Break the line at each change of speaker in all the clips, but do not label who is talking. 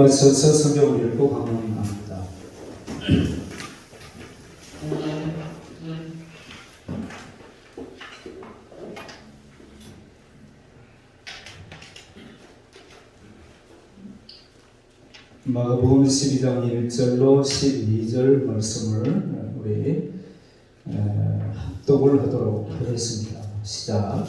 서서 성경을 읽고 강론합니다. 마가복음 12장 1절로 12절 말씀을 우리 합독을 하도록 하겠습니다. 시작.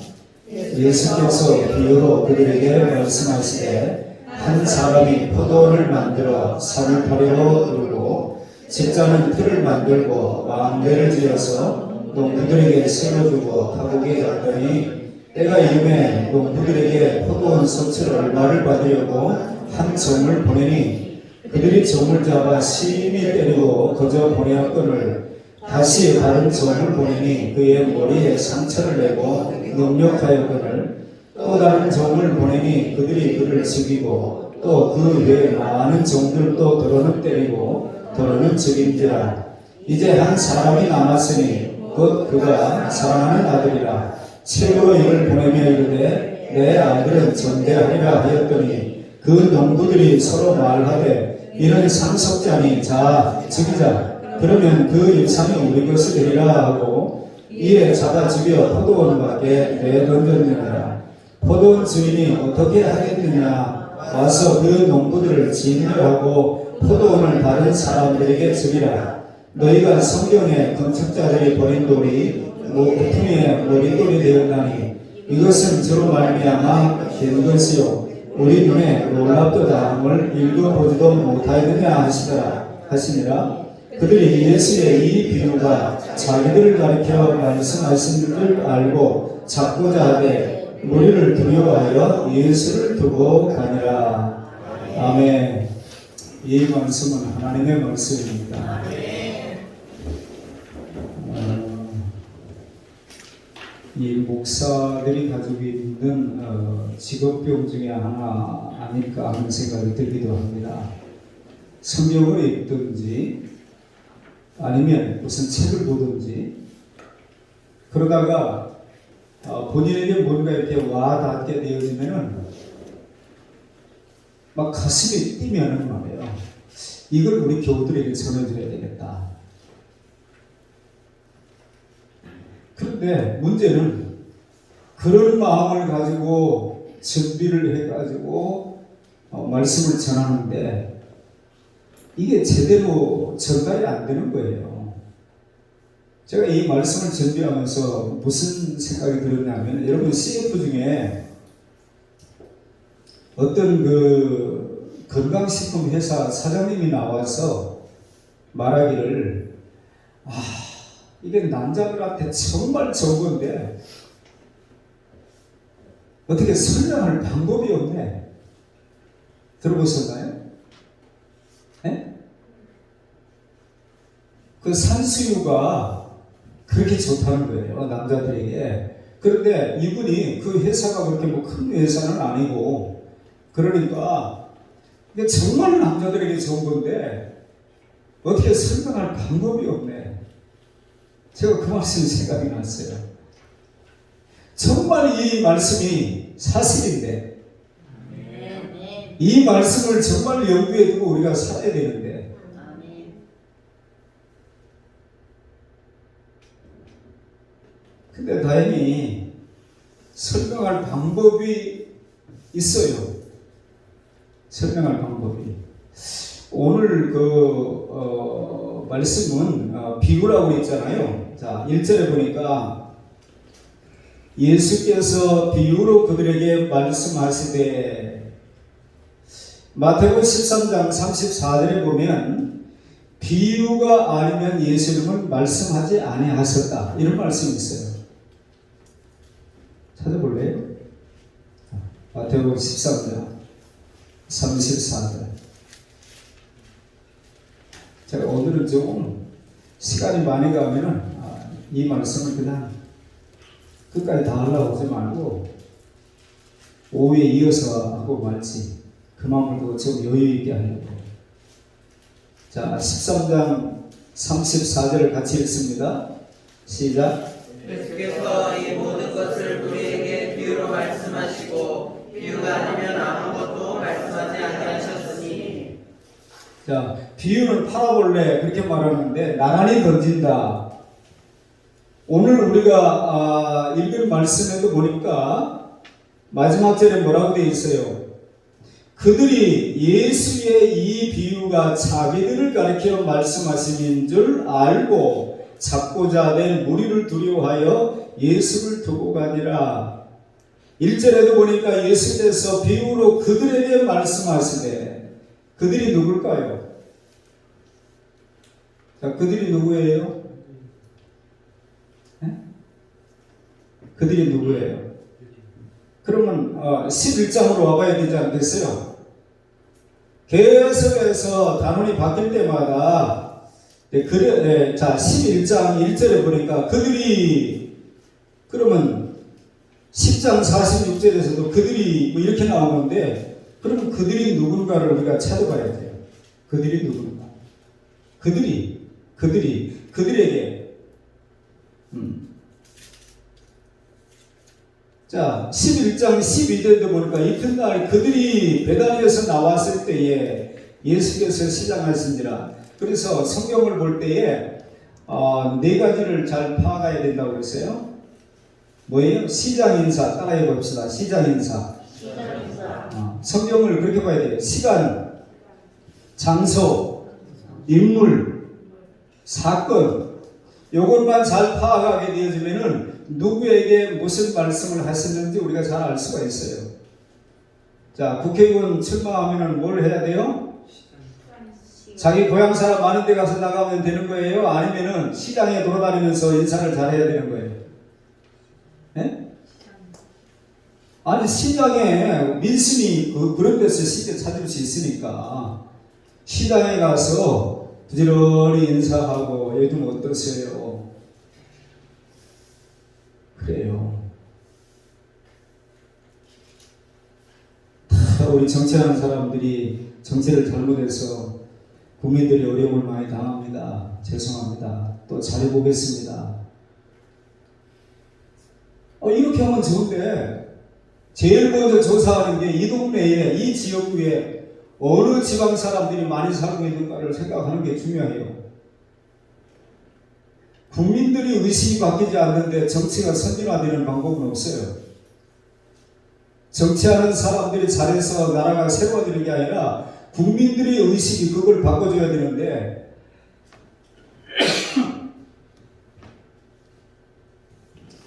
예수께서 비유로 그들에게 말씀하시되 한 사람이 포도원을 만들어 산을 파리로 두르고 집자는 틀을 만들고 망대를 지어서 농부들에게 실어주고 타국에 갔더니 때가 이름에 농부들에게 포도원 소출을 얼마를 받으려고 한 종을 보내니 그들이 종을 잡아 심히 때리고 거저 보내었거늘 다시 다른 종을 보내니 그의 머리에 상처를 내고 능욕하였거늘 또 다른 종을 보내니 그들이 그를 죽이고 또 그 외에 많은 종들도 더러는 때리고 더러는 죽인지라. 이제 한 사람이 남았으니 곧 그가 사랑하는 아들이라. 책으로 이를 보내며 이르되 내 아들은 전대하리라 하였더니 그 농부들이 서로 말하되 이는 상속자니 자 죽이자. 그러면 그 일상이 우리 것이 되리라 하고 이에 잡아 죽여 포도원 밖에 내던졌느니라. 포도원 주인이 어떻게 하겠느냐. 와서 그 농부들을 진멸하고 포도원을 다른 사람들에게 주리라. 너희가 성경에 건축자들이 버린 돌이 모퉁이의 머릿돌이 되었나니 이것은 저로 말미암아 된 것이요 우리 눈에 놀랍도다 함을 읽어보지도 못하였느냐 하시니라. 그들이 예수의 이 비유가 자기들을 가리켜 말씀하신 줄 알고 잡고자 하되 무리를 두려워하여 예수를 두고 가니라. 아멘. 이 말씀은 하나님의 말씀입니다. 이 목사들이 가지고 있는 직업병 중에 하나 아닐까 하는 생각이 들기도 합니다. 성경을 읽든지 아니면 무슨 책을 보든지 그러다가 본인에게 뭔가 이렇게 와닿게 되어지면은 막 가슴이 뛰면은 말이에요. 이걸 우리 교우들에게 전해줘야 되겠다. 그런데 문제는 그런 마음을 가지고 준비를 해가지고 말씀을 전하는데 이게 제대로 전달이 안 되는 거예요. 제가 이 말씀을 준비하면서 무슨 생각이 들었냐면 여러분 CF 중에 어떤 그 건강식품 회사 사장님이 나와서 말하기를 이게 남자들한테 정말 좋은 건데 어떻게 설명할 방법이 없네. 들어보셨나요? 네? 그 산수유가 그렇게 좋다는 거예요, 남자들에게. 그런데 이분이 그 회사가 그렇게 뭐 큰 회사는 아니고 그러니까 근데 정말 남자들에게 좋은 건데 어떻게 설명할 방법이 없네. 제가 그 말씀이 생각이 났어요. 정말 이 말씀이 사실인데 이 말씀을 정말 염두에 두고 우리가 살아야 되는데 근데 다행히 설명할 방법이 있어요. 설명할 방법이. 오늘 말씀은 비유라고 했잖아요. 자, 1절에 보니까 예수께서 비유로 그들에게 말씀하시되 마태복음 13장 34절에 보면 비유가 아니면 예수님은 말씀하지 아니하셨다. 이런 말씀이 있어요. 찾아볼래요? 마태복음 13장 34절. 제가 오늘은 좀 시간이 많이 가면은 이 말씀을 그냥 끝까지 다 하려고 하지 말고 오후에 이어서 하고 말지 그 마음을 두고 좀 여유 있게 하려고. 자, 13장 34절을 같이 읽습니다. 시작.
예수께서 이 모든 것을 우리에게 비유로 말씀하시고 비유가 아니면 아무것도 말씀하지 아니하셨으니
자, 비유는 파라볼레 그렇게 말하는데 나란히 던진다. 오늘 우리가 읽은 말씀에도 보니까 마지막 절에 뭐라고 되어 있어요? 그들이 예수의 이 비유가 자기들을 가리켜 말씀하심인 줄 알고 잡고자 된 무리를 두려워하여 예수를 두고 가니라. 1절에도 보니까 예수께서 비유로 그들에게 말씀하시되 그들이 누굴까요? 자, 그들이 누구예요? 네? 그들이 누구예요? 그러면 11장으로 와봐야 되지 않겠어요? 계속해서 단원이 바뀔 때마다 자 11장 1절에 보니까 그들이 그러면 10장 46절에서도 그들이 뭐 이렇게 나오는데 그러면 그들이 누군가를 우리가 찾아봐야 돼요. 그들이 누군가? 그들에게 자 11장 12절도 보니까 이튿날 그들이 베다니에서 나왔을 때에 예수께서 시장하신지라. 그래서 성경을 볼 때에 네 가지를 잘 파악해야 된다고 그랬어요. 뭐예요? 시장 인사 따라해 봅시다. 시장 인사. 성경을 그렇게 봐야 돼요. 시간, 장소, 인물, 사건. 이것만 잘 파악하게 되어지면은 누구에게 무슨 말씀을 하셨는지 우리가 잘 알 수가 있어요. 자, 국회의원 출마하면은 뭘 해야 돼요? 자기 고향 사람 많은 데 가서 나가면 되는 거예요? 아니면은 시장에 돌아다니면서 인사를 잘 해야 되는 거예요? 네? 아니, 시장에 민심이 그런 데서 쉽게 찾을 수 있으니까 시장에 가서 부지런히 인사하고 요즘 어떠세요? 그래요. 다 우리 정치하는 사람들이 정치를 잘못해서 국민들이 어려움을 많이 당합니다. 죄송합니다. 또 잘해보겠습니다. 이렇게 하면 좋은데 제일 먼저 조사하는 게 이 동네에 이 지역구에 어느 지방 사람들이 많이 살고 있는가를 생각하는 게 중요해요. 국민들이 의식이 바뀌지 않는데 정치가 선진화되는 방법은 없어요. 정치하는 사람들이 잘해서 나라가 새로워지는 게 아니라 국민들의 의식이 그걸 바꿔줘야 되는데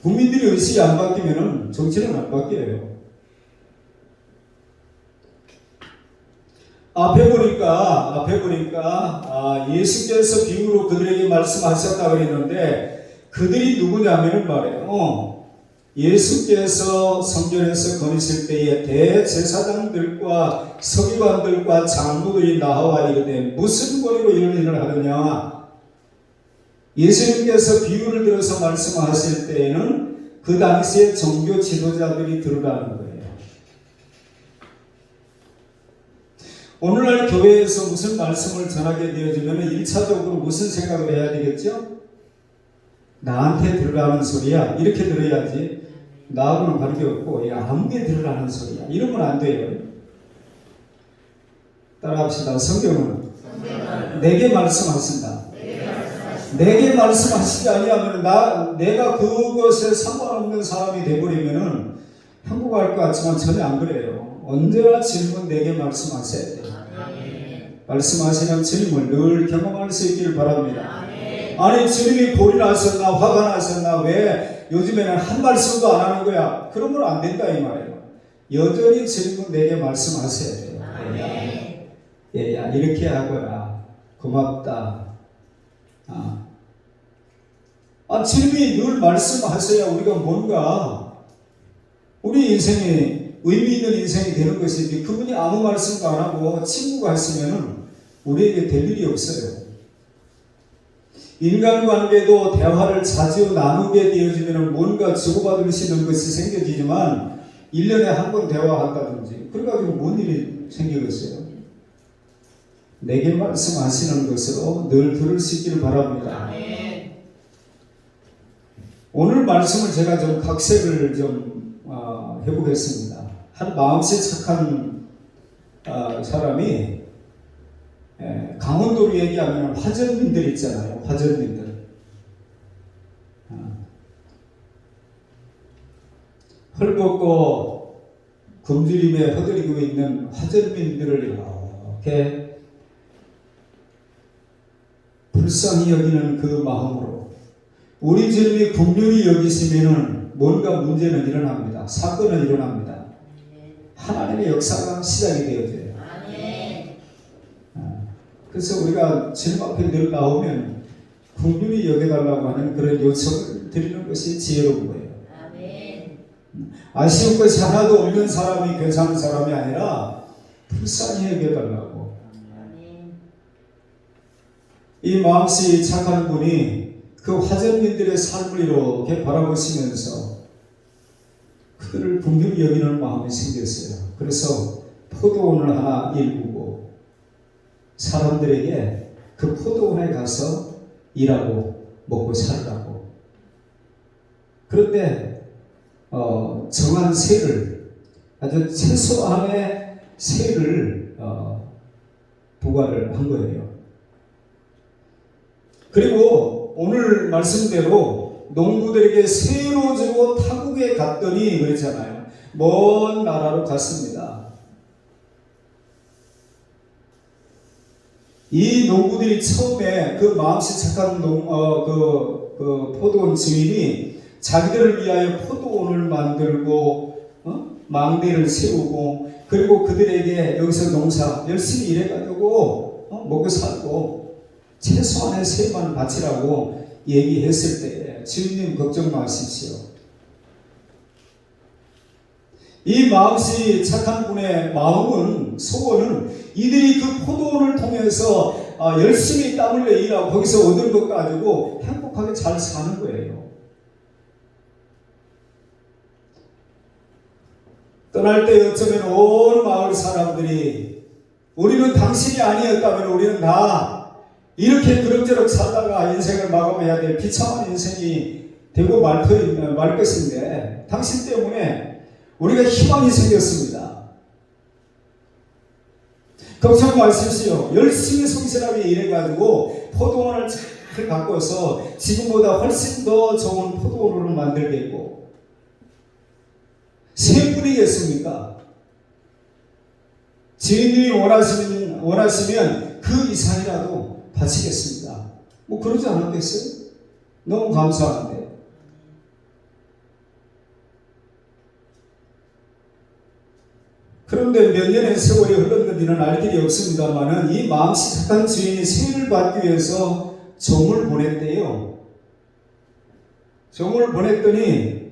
국민들의 의식이 안 바뀌면 정치는 안 바뀌어요. 앞에 보니까 예수께서 비유로 그들에게 말씀하셨다고 그랬는데 그들이 누구냐면은 말이에요. 예수께서 성전에서 거니실 때에 대제사장들과 서기관들과 장로들이 나와 이르되 무슨 권리로 이런 일을 하느냐. 예수님께서 비유를 들어서 말씀하실 때에는 그 당시에 종교 지도자들이 들으라는 거예요. 오늘날 교회에서 무슨 말씀을 전하게 되어지면 1차적으로 무슨 생각을 해야 되겠죠? 나한테 들으라는 소리야. 이렇게 들어야지. 나하고는 관계없고 아무게 들으라는 소리야. 이러면 안 돼요. 따라합시다. 성경은 내게 말씀하신다. 내게 말씀하시지 아니하면 내가 그것에 상관없는 사람이 되어버리면은 행복할 것 같지만 전혀 안 그래요. 언제나 주님은 내게 말씀하셔야 돼요. 말씀하시는 주님을 늘 경험할 수 있기를 바랍니다. 아니 주님이 골이 나셨나 화가 나셨나 왜 요즘에는 한 말씀도 안 하는 거야? 그러면 안 된다 이 말이에요. 여전히 주님은 내게 말씀하셔야 돼요. 얘야 이렇게 하거라. 고맙다. 주님이 늘 말씀하셔야 우리가 뭔가 우리 인생에 의미 있는 인생이 되는 것이지 그분이 아무 말씀도 안 하고 침묵 하시면은 우리에게 될 일이 없어요. 인간관계도 대화를 자주 나누게 되어지면 뭔가 주고받을 수 있는 것이 생겨지지만 1년에 한 번 대화한다든지 그래가지고 뭔 일이 생기겠어요? 내게 말씀하시는 것으로 늘 들을 수 있기를 바랍니다. 오늘 말씀을 제가 좀 각색을 좀 해보겠습니다. 한 마음씨 착한 사람이 강원도로 얘기하면 화전민들 있잖아요. 화전민들. 헐벗고 굶주림에 허들이고 있는 화전민들을 이렇게 불쌍히 여기는 그 마음으로 우리 주님이 긍휼히 여기시면은 뭔가 문제는 일어납니다. 사건은 일어납니다. 하나님의 역사가 시작이 되어져요. 그래서 우리가 주님 앞에 늘 나오면 긍휼히 여겨달라고 하는 그런 요청을 드리는 것이 지혜로운 거예요. 아쉬운 것이 하나도 없는 사람이 괜찮은 사람이 아니라 불쌍히 여겨달라고. 이 마음씨 착한 분이 그 화전민들의 삶을 이렇게 바라보시면서 그들을 긍휼히 여기는 마음이 생겼어요. 그래서 포도원을 하나 일구고 사람들에게 그 포도원에 가서 일하고 먹고 살라고. 그런데 정한 세를, 아주 최소한의 세를 부과를 한 거예요. 그리고 오늘 말씀대로 농부들에게 세로 주고 타국에 갔더니 그랬잖아요. 먼 나라로 갔습니다. 이 농부들이 처음에 그 마음씨 착한 포도원 주인이 자기들을 위하여 포도원을 만들고 망대를 세우고 그리고 그들에게 여기서 농사 열심히 일해가지고 먹고 살고 최소한의 세만 바치라고 얘기했을 때 주인님 걱정 마십시오. 이 마음씨 착한 분의 마음은 소원은 이들이 그 포도원을 통해서 열심히 땀 흘려 일하고 거기서 얻은 것 가지고 행복하게 잘 사는 거예요. 떠날 때 어쩌면 온 마을 사람들이 우리는 당신이 아니었다면 우리는 다 이렇게 그럭저럭 살다가 인생을 마감해야 될 비참한 인생이 되고 말 것인데 당신 때문에 우리가 희망이 생겼습니다. 걱정 마십시오. 열심히 성실하게 일해가지고 포도원을 잘 가꿔서 지금보다 훨씬 더 좋은 포도원을 만들겠고 세 뿐이겠습니까? 주인님이 원하시면 그 이상이라도 바치겠습니다. 뭐 그러지 않았겠어요? 너무 감사한데. 그런데 몇 년의 세월이 흘렀는지는 알 길이 없습니다만은 이 마음씨 착한 주인이 세를 받기 위해서 종을 보냈대요. 종을 보냈더니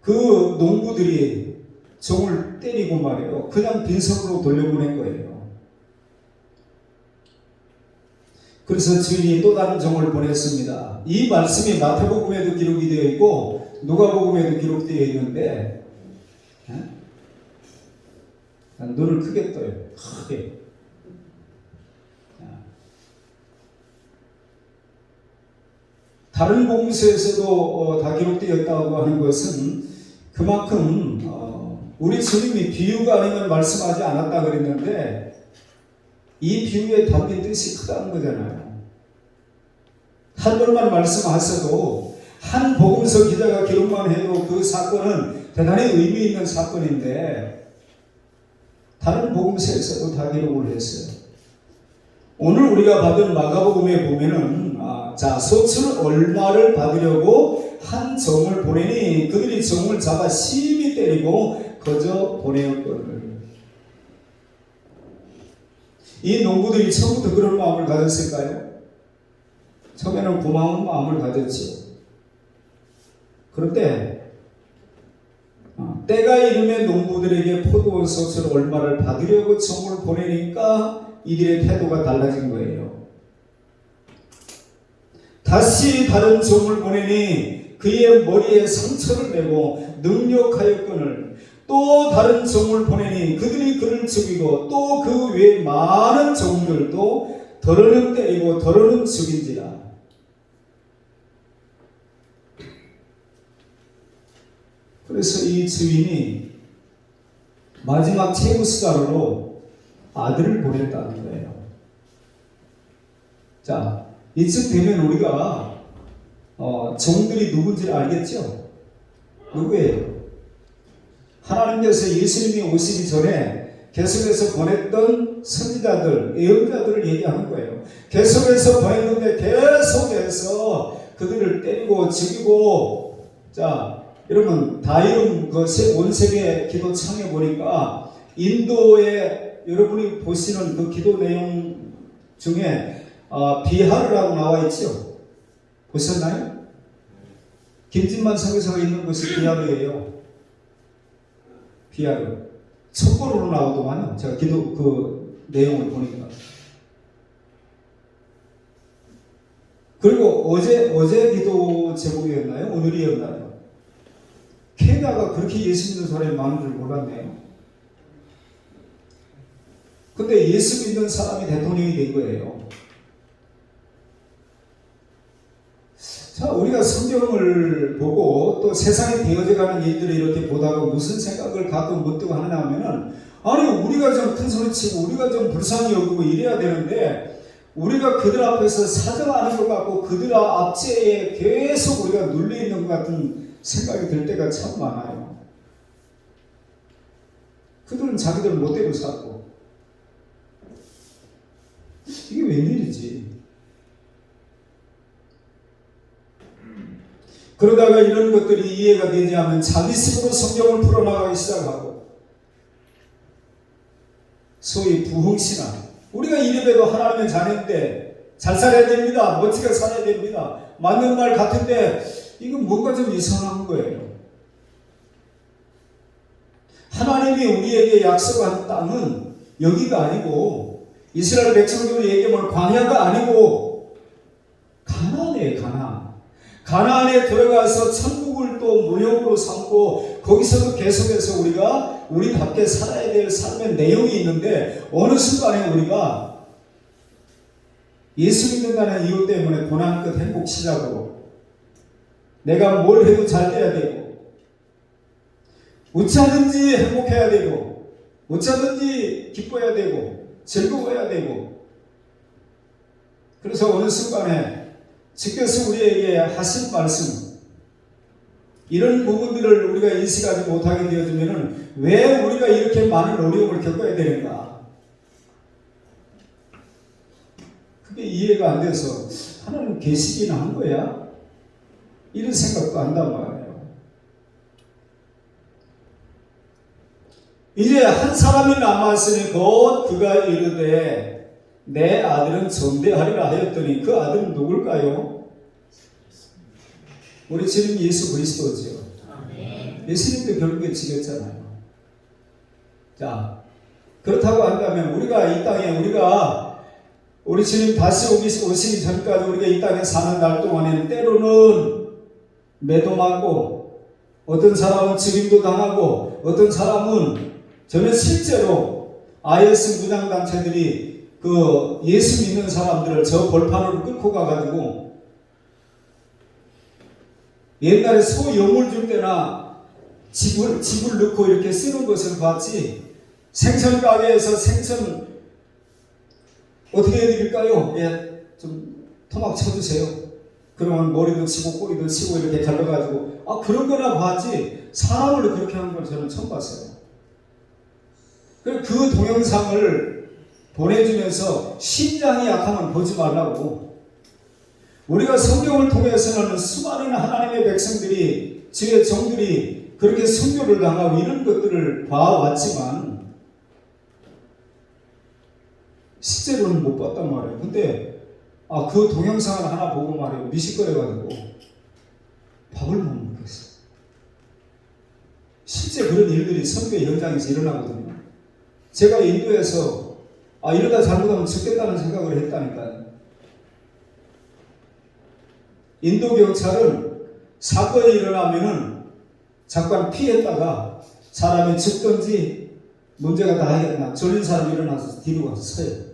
그 농부들이 종을 때리고 말이에요. 그냥 빈손으로 돌려보낸 거예요. 그래서 주인이 또 다른 종을 보냈습니다. 이 말씀이 마태복음에도 기록이 되어 있고 누가복음에도 기록되어 있는데 눈을 크게 떠요. 크게. 다른 복음서에서도 다 기록되었다고 하는 것은 그만큼 우리 주님이 비유가 아니면 말씀하지 않았다 그랬는데 이 비유에 담긴 뜻이 크다는 거잖아요. 한 번만 말씀하셔도 한 복음서 기자가 기록만 해도 그 사건은 대단히 의미 있는 사건인데 다른 복음서에서도 다 기록을 했어요. 오늘 우리가 받은 마가복음에 보면은 소출 얼마를 받으려고 한 종을 보내니 그들이 종을 잡아 심히 때리고 거저 보내었거늘. 이 농부들이 처음부터 그런 마음을 가졌을까요? 처음에는 고마운 마음을 가졌죠. 그런데 때가 이르면 농부들에게 포도원 소출 얼마를 받으려고 종을 보내니까 이들의 태도가 달라진 거예요. 다시 다른 종을 보내니 그의 머리에 상처를 내고 능욕하였거늘 또 다른 종을 보내니 그들이 그를 죽이고 또 그 외에 많은 종들도 더러는 때리고 더러는 죽인지라. 그래서 이 주인이 마지막 최후 수단으로 아들을 보냈다는 거예요. 자, 이쯤 되면 우리가 종들이 누군지를 알겠죠? 누구예요? 하나님께서 예수님이 오시기 전에 계속해서 보냈던 선지자들, 예언자들을 얘기하는 거예요. 계속해서 보냈는데 계속해서 그들을 때리고 죽이고, 자, 여러분 다이름 그 온세계 기도창에 보니까 인도에 여러분이 보시는 그 기도 내용 중에 비하르라고 나와 있죠. 보셨나요? 김진만 선교사가 있는 곳이 비하르예요. 비하르. 첩보로 나오더만요. 제가 기도 그 내용을 보니까. 그리고 어제 기도 제목이었나요? 오늘이었나요? 케냐가 그렇게 예수 믿는 사람이 많은 줄 몰랐네요. 근데 예수 믿는 사람이 대통령이 된 거예요. 자, 우리가 성경을 보고 또 세상에 되어져가는 일들을 이렇게 보다가 무슨 생각을 가끔 못뜨고 하느냐 하면은, 아니 우리가 좀 큰 소리치고 우리가 좀 불쌍히 여기고 이래야 되는데, 우리가 그들 앞에서 사정하는 것 같고 그들 앞제에 계속 우리가 눌려있는 것 같은 생각이 들 때가 참 많아요. 그들은 자기들 멋대로 살고, 이게 웬일이지? 그러다가 이런 것들이 이해가 되지 않으면 자기 식으로 성경을 풀어나가기 시작하고, 소위 부흥신앙, 우리가 이래봬도 하나님의 자녀인데 잘 살아야 됩니다, 멋지게 살아야 됩니다, 맞는 말 같은데 이건 뭔가 좀 이상한 거예요. 하나님이 우리에게 약속한 땅은 여기가 아니고, 이스라엘 백성들이 얘기하면 광야가 아니고 가나안이에요. 가나안에 들어가서 천국을 또 무역으로 삼고, 거기서도 계속해서 우리가 우리답게 살아야 될 삶의 내용이 있는데, 어느 순간에 우리가 예수 믿는다는 이유 때문에 고난 끝 행복 시작으로 내가 뭘 해도 잘 돼야 되고, 어찌하든지 행복해야 되고, 어찌하든지 기뻐야 되고, 즐거워야 되고, 그래서 어느 순간에 주께서 우리에게 하신 말씀, 이런 부분들을 우리가 인식하지 못하게 되어지면 왜 우리가 이렇게 많은 어려움을 겪어야 되는가? 그게 이해가 안 돼서 하나님 계시긴 한 거야? 이런 생각도 한단 말이에요. 이제 한 사람이 남았으니 곧 그가 이르되 내 아들은 전대하리라 하였더니, 그 아들은 누굴까요? 우리 주님 예수 그리스도죠. 예수님도 결국에 지겼잖아요. 자, 그렇다고 한다면 우리가 이 땅에, 우리 주님 다시 오시기 전까지 우리가 이 땅에 사는 날 동안에는 때로는 매도하고, 어떤 사람은 죽임도 당하고, 어떤 사람은, 저는 실제로 IS 무장단체들이 그 예수 믿는 사람들을 저 벌판으로 끌고 가가지고, 옛날에 소 염을 줄 때나 집을 넣고 이렇게 쓰는 것을 봤지, 생선 가게에서 생선 어떻게 해드릴까요? 예, 좀 토막 쳐주세요. 그러면 머리도 치고 꼬리도 치고 이렇게 갈라가지고, 그런 거나 봤지, 사람을 그렇게 하는 걸 저는 처음 봤어요. 그 동영상을 보내주면서 심장이 약하면 보지 말라고. 우리가 성경을 통해서는 수많은 하나님의 백성들이, 주의 종들이 그렇게 순교를 당하고 이런 것들을 봐왔지만 실제로는 못 봤단 말이에요. 근데 그 동영상을 하나 보고 말이에요, 미식거려가지고 밥을 못 먹겠어요. 실제 그런 일들이 선교의 현장에서 일어나거든요. 제가 인도에서 이러다 잘못하면 죽겠다는 생각을 했다니까요. 인도 경찰은 사건이 일어나면은 잠깐 피했다가 사람이 죽든지 문제가 다 해결나, 졸린 사람이 일어나서 뒤로 가서 서요.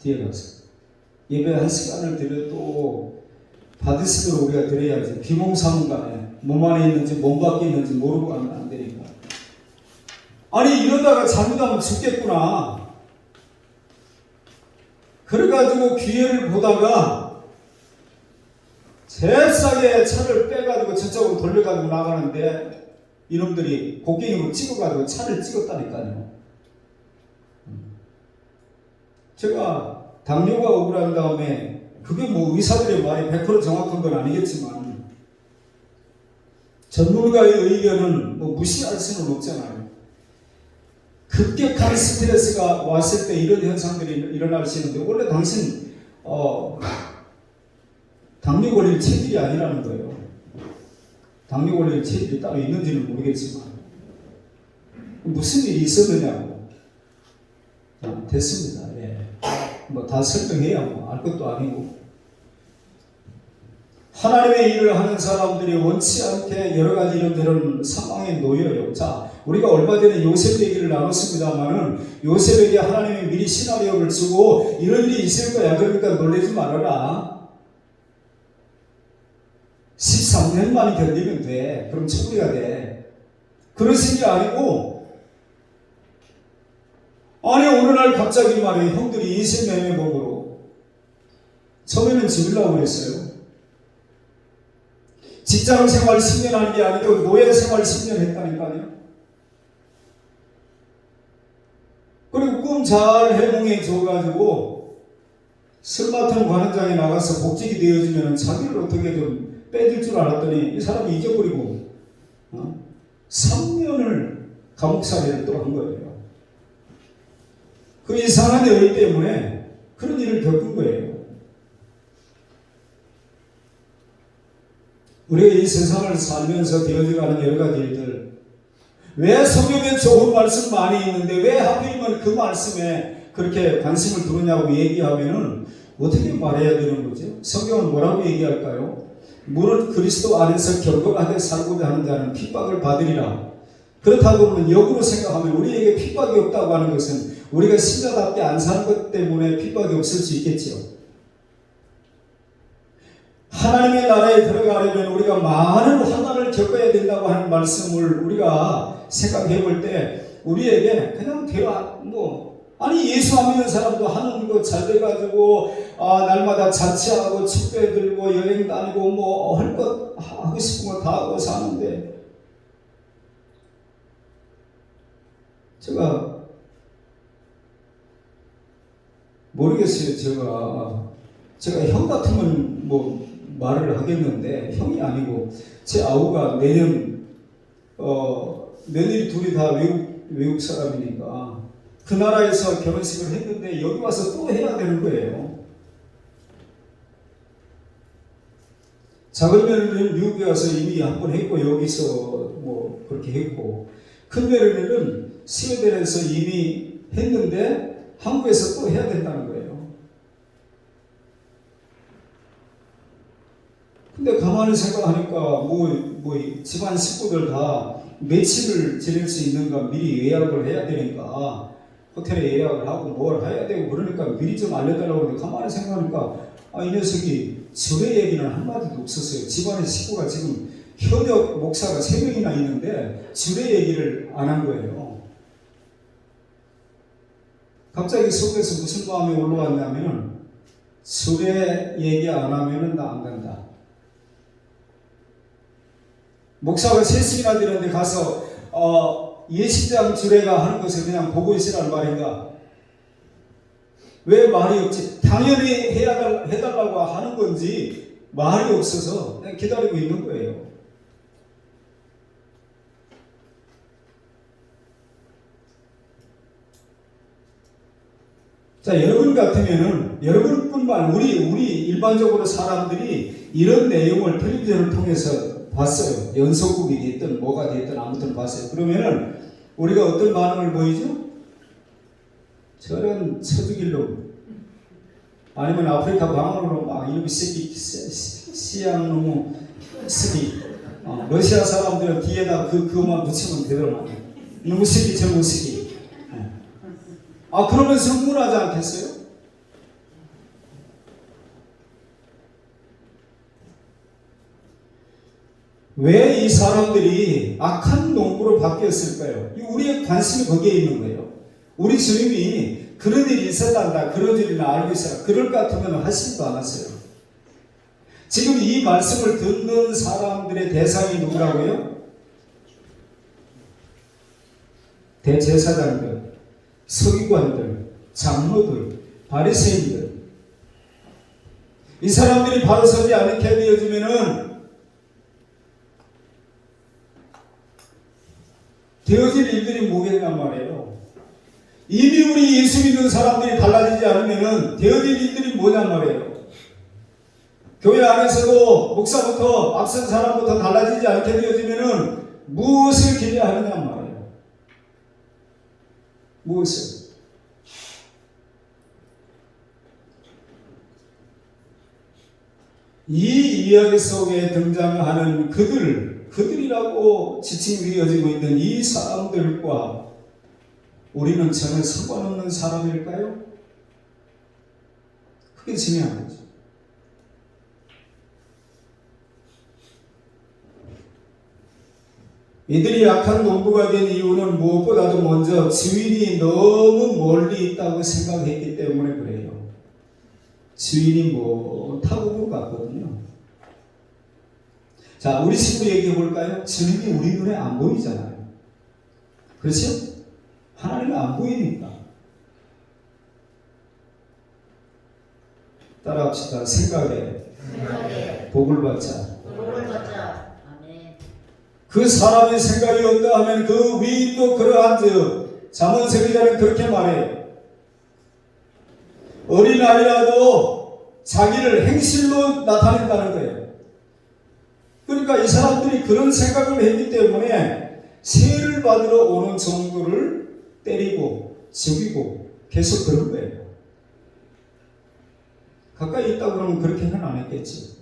뒤에 가서 예배할 시간을 들여 또 받으시도록 우리가 드려야지. 비몽사몽간에 몸 안에 있는지 몸 밖에 있는지 모르고 가면 안 되니까. 아니 이러다가 잘못하면 죽겠구나.
그래가지고 기회를 보다가 잽싸게 차를 빼가지고 저쪽으로 돌려가지고 나가는데 이놈들이 곡괭이로 찍어가지고 차를 찍었다니까요. 제가 당뇨가 억울한 다음에 그게 뭐 의사들의 말이 100% 정확한 건 아니겠지만 전문가의 의견은 뭐 무시할 수는 없잖아요. 급격한 스트레스가 왔을 때 이런 현상들이 일어날 수 있는데 원래 당신 당뇨 걸릴 체질이 아니라는 거예요. 당뇨 걸릴 체질이 따로 있는지는 모르겠지만 무슨 일이 있었느냐고. 됐습니다. 예. 뭐 다 설명해야 뭐 알 것도 아니고. 하나님의 일을 하는 사람들이 원치 않게 여러 가지 이런저런 상황에 놓여요. 자, 우리가 얼마 전에 요셉 얘기를 나눴습니다만은 요셉에게 하나님이 미리 시나리오를 주고 이런 일이 있을 거야. 그러니까 놀라지 말아라. 13년만 견디면 돼. 그럼 처리가 돼. 그러신 게 아니고 아니 어느 날 갑자기 말이에요. 형들이 인생매매 법으로 처음에는 죽이려고 그랬어요. 직장생활 10년 한 게 아니고 노예생활 10년 했다니까요. 그리고 꿈 잘 해몽해 줘가지고 설마트는 관원장에 나가서 복직이 되어지면 자기를 어떻게 좀 빼줄 줄 알았더니 이 사람이 잊어버리고 3년을 감옥살이를 또 한 거예요. 그 이상한 여인 때문에 그런 일을 겪은 거예요. 우리가 이 세상을 살면서 되어져가는 여러 가지 일들, 왜 성경에 좋은 말씀 많이 있는데 왜 하필이면 그 말씀에 그렇게 관심을 두느냐고 얘기하면은 어떻게 말해야 되는 거죠? 성경은 뭐라고 얘기할까요? 무릇 그리스도 안에서 경건하게 살고자 하는 자는 핍박을 받으리라. 그렇다고 하면 역으로 생각하면 우리에게 핍박이 없다고 하는 것은 우리가 신자답게 안 사는 것 때문에 핍박이 없을 수 있겠지요. 하나님의 나라에 들어가려면 우리가 많은 환난을 겪어야 된다고 하는 말씀을 우리가 생각해 볼 때 우리에게 그냥 아니 예수 안 믿는 사람도 하는 거 잘 돼가지고 날마다 자취하고 축배 들고 여행 다니고 뭐 할 것 하고 싶은 거 다 하고 사는데 제가 모르겠어요. 제가 형 같으면 뭐 말을 하겠는데 형이 아니고 제 아우가 내년 며느리 둘이 다 외국 사람이니까 그 나라에서 결혼식을 했는데 여기 와서 또 해야 되는 거예요. 작은 며느리는 미국에 와서 이미 한 번 했고 여기서 뭐 그렇게 했고 큰 며느리는 스웨덴에서 이미 했는데 한국에서 또 해야 된다는 거예요. 근데 가만히 생각하니까 집안 식구들 다 며칠을 지낼 수 있는가 미리 예약을 해야 되니까 호텔에 예약을 하고 뭘 해야 되고 그러니까 미리 좀 알려달라고 하는데 가만히 생각하니까 이 녀석이 절의 얘기는 한마디도 없었어요. 집안의 식구가 지금 현역 목사가 3명이나 있는데 절의 얘기를 안 한 거예요. 갑자기 속에서 무슨 마음이 올라왔냐면 절의 얘기 안 하면은 나 안 간다. 목사가 3시이나 되는데 가서 예식장 주례가 하는 것을 그냥 보고 있으라는 말인가? 왜 말이 없지? 당연히 해달라고 하는 건지 말이 없어서 그냥 기다리고 있는 거예요. 자, 여러분 같으면은 여러분뿐만 우리 일반적으로 사람들이 이런 내용을 텔레비전을 통해서 봤어요. 연속극이 됐든 뭐가 됐든 아무튼 봤어요. 그러면은 우리가 어떤 반응을 보이죠? 저런 처죽일 놈 아니면 아프리카 방언으로 막 이놈의 새끼 시양 놈의 새끼 러시아 사람들은 뒤에다 그것만 붙이면 되더만 이놈의 새끼 저놈의 새끼 그러면서 흥분하지 않겠어요? 왜 이 사람들이 악한 농부로 바뀌었을까요? 우리의 관심이 거기에 있는 거예요. 우리 주님이 그런 일이 있었단다. 그런 줄이나 알고 있어라. 그럴 것 같으면 하시지도 않았어요. 지금 이 말씀을 듣는 사람들의 대상이 누구라고요? 대제사장들, 서기관들, 장로들, 바리새인들. 이 사람들이 바로 서지 않게 되어지면은 되어질 일들이 뭐겠냔 말이에요. 이미 우리 예수 믿는 사람들이 달라지지 않으면은 되어질 일들이 뭐냔 말이에요. 교회 안에서도 목사부터 앞선 사람부터 달라지지 않게 되어지면은 무엇을 기대하느냐 말이에요. 무엇을? 이 이야기 속에 등장하는 그들이라고 지칭이 되어지고 있는 이 사람들과 우리는 전혀 상관없는 사람일까요? 그게 중요한 거죠. 이들이 약한 농부가 된 이유는 무엇보다도 먼저 주인이 너무 멀리 있다고 생각했기 때문에 그래요. 주인이 못하고 같거든요. 자, 우리 식으로 얘기해 볼까요? 주님이 우리 눈에 안 보이잖아요. 그렇죠? 하나님이 안 보이니까. 따라합시다. 생각에 복을 받자.
아멘.
그 사람의 생각이 어떠 하면 그 위인도 그러한즉 잠언 기자는 그렇게 말해요. 어린아이라도 자기를 행실로 나타낸다는 거예요. 그러니까 이 사람들이 그런 생각을 했기 때문에 세를 받으러 오는 종들을 때리고 죽이고 계속 그런 거예요. 가까이 있다 그러면 그렇게는 안 했겠지.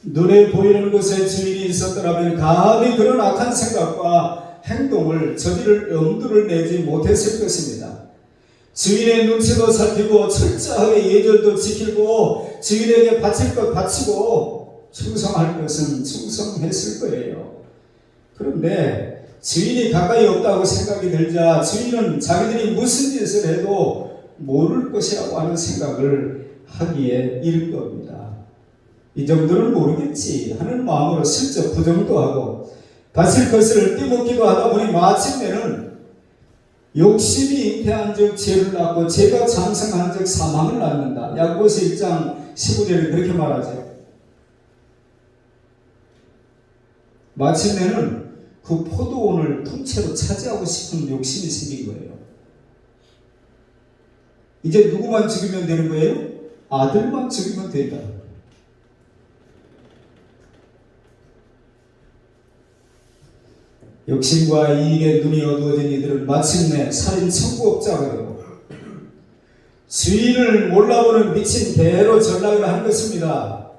눈에 보이는 곳에 주인이 있었더라면 감히 그런 악한 생각과 행동을 저지를 엄두를 내지 못했을 것입니다. 주인의 눈치도 살피고 철저하게 예절도 지키고 주인에게 바칠 것 바치고 충성할 것은 충성했을 거예요. 그런데 주인이 가까이 없다고 생각이 들자 주인은 자기들이 무슨 짓을 해도 모를 것이라고 하는 생각을 하기에 이를 겁니다. 이 정도는 모르겠지 하는 마음으로 슬쩍 부정도 하고 바칠 것을 띠먹기도 하다 보니 마침내는 욕심이 잉태한 즉 죄를 낳고 죄가 장성한 즉 사망을 낳는다. 야고보서 1장 15절에 그렇게 말하죠. 마침내는 그 포도원을 통째로 차지하고 싶은 욕심이 생긴 거예요. 이제 누구만 죽이면 되는 거예요? 아들만 죽이면 된다. 욕심과 이익에 눈이 어두워진 이들은 마침내 살인 청부업자가 되고 주인을 몰라보는 미친 개로 전락을 한 것입니다.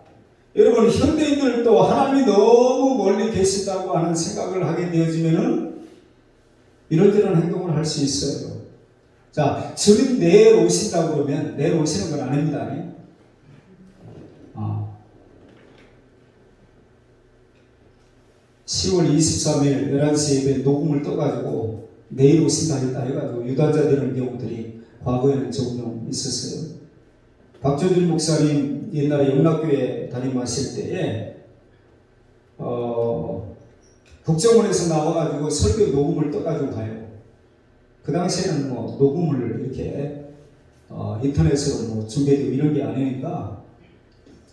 여러분, 현대인들도 하나님이 너무 멀리 계신다고 하는 생각을 하게 되어지면은 이런저런 행동을 할 수 있어요. 자, 주님 내일 오신다고 그러면 내일 오시는 건 아닙니다. 10월 23일 11시 예배 녹음을 떠가지고 내일 오신다 했다 해가지고 유단자 되는 경우들이 과거에는 종종 있었어요. 박조준 목사님 옛날에 영락교회 담임하실 때에 국정원에서 나와가지고 설교 녹음을 떠가지고 가요. 그 당시에는 뭐 녹음을 이렇게 인터넷으로 뭐 준비되고 이런 게 아니니까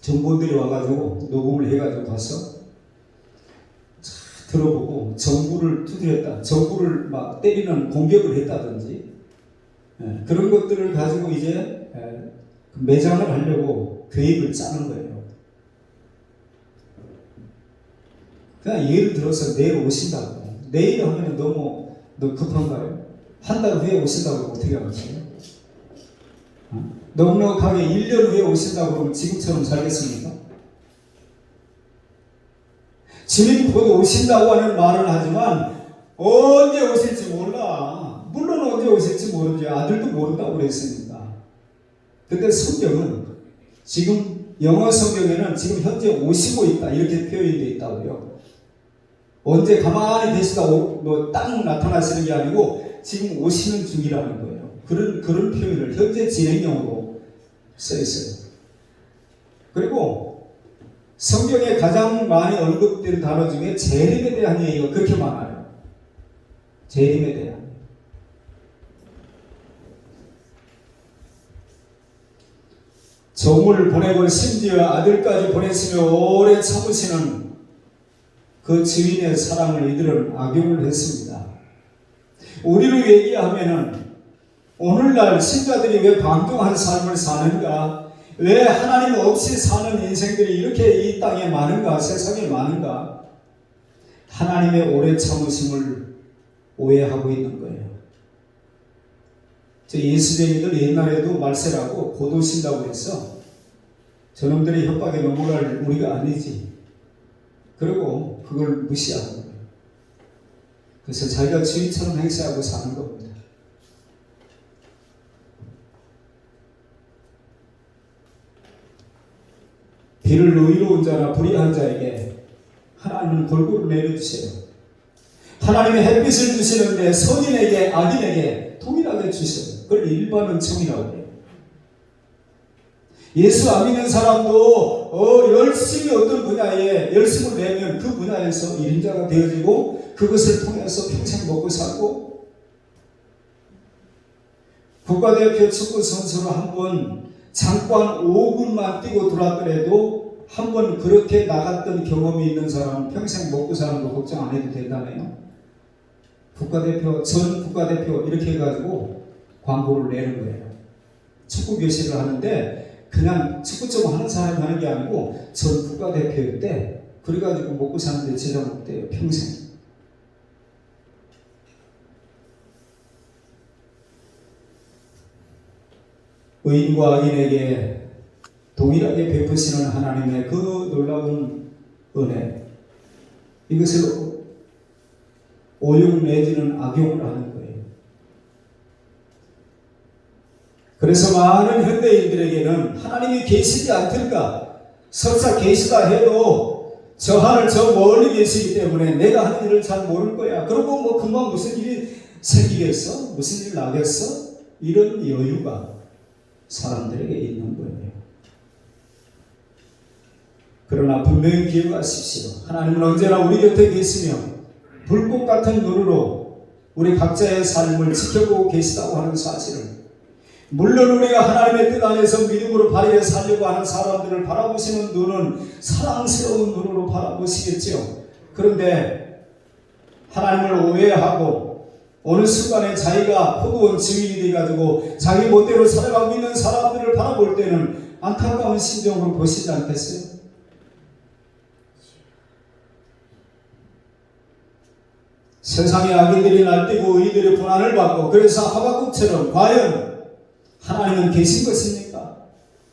정보들이 와가지고 녹음을 해가지고 가서 들어보고 정부를 두드렸다, 정부를 막 때리는 공격을 했다든지 그런 것들을 가지고 이제 매장을 하려고 계획을 짜는 거예요. 그냥 예를 들어서 내일 오신다고. 내일 하면 너무 급한가요? 한 달 후에 오신다고 어떻게 하겠어요? 넉넉하게 1년 후에 오신다고 그러면 지금처럼 살겠습니까? 주님 곧 오신다고 하는 말을 하지만 언제 오실지 몰라. 물론 언제 오실지 모르지. 아들도 모른다고 그랬으니까. 근데 성경은 지금 영어 성경에는 지금 현재 오시고 있다 이렇게 표현되어 있다고요. 언제 가만히 계시다 딱 나타나시는 게 아니고 지금 오시는 중이라는 거예요. 그런 표현을 현재 진행형으로 써 있어요. 그리고 성경에 가장 많이 언급된 단어 중에 재림에 대한 얘기가 그렇게 많아요. 재림에 대한. 종을 보내고 심지어 아들까지 보냈으며 오래 참으시는 그 주인의 사랑을 이들은 악용을 했습니다. 우리로 얘기하면은 오늘날 신자들이 왜 방종한 삶을 사는가? 왜 하나님 없이 사는 인생들이 이렇게 이 땅에 많은가? 세상에 많은가? 하나님의 오래 참으심을 오해하고 있는 거예요. 저 예수쟁이들 옛날에도 말세라고 고도신다고 해서 저놈들의 협박에 넘어갈 우리가 아니지. 그리고 그걸 무시하는 거예요. 그래서 자기가 주인처럼 행세하고 사는 겁니다. 비를 의로운 자나 불의한 자에게 하나님은 골고루 내려주세요. 하나님의 햇빛을 주시는데 선인에게 악인에게 동일하게 주셔요. 그걸 일반은총이라고 해요. 예수 안 믿는 사람도 열심히 어떤 분야에 열심을 내면 그 분야에서 일인자가 되어지고 그것을 통해서 평생 먹고 살고, 국가대표 축구 선수로 한번 잠깐 5분만 뛰고 들어왔더라도 한번 그렇게 나갔던 경험이 있는 사람은 평생 먹고 사는 거 걱정 안 해도 된다네요. 국가대표, 전 국가대표 이렇게 해가지고 광고를 내는 거예요. 축구 교실을 하는데 그냥 축구 좀 하는 사람이 하는 게 아니고 전 국가대표일 때 그래가지고 먹고 사는데 제자 먹대요. 평생. 의인과 악인에게 동일하게 베푸시는 하나님의 그 놀라운 은혜, 이것을 오용 내지는 악용을 하는 거예요. 그래서 많은 현대인들에게는 하나님이 계시지 않든가, 설사 계시다 해도 저 하늘 저 멀리 계시기 때문에 내가 하는 일을 잘 모를 거야. 그리고 뭐 금방 무슨 일이 생기겠어? 무슨 일 나겠어? 이런 여유가 사람들에게 있는 거예요. 그러나 분명히 기억하십시오. 하나님은 언제나 우리 곁에 계시며 불꽃 같은 눈으로 우리 각자의 삶을 지켜보고 계시다고 하는 사실을, 물론 우리가 하나님의 뜻 안에서 믿음으로 발휘해 살려고 하는 사람들을 바라보시는 눈은 사랑스러운 눈으로 바라보시겠죠. 그런데 하나님을 오해하고 어느 순간에 자기가 포도원 증인이 돼가지고 자기 멋대로 살아가고 있는 사람들을 바라볼 때는 안타까운 심정으로 보시지 않겠어요? 세상의 악인들이 날뛰고 의인들이 고난을 받고, 그래서 하박국처럼 과연 하나님은 계신 것입니까?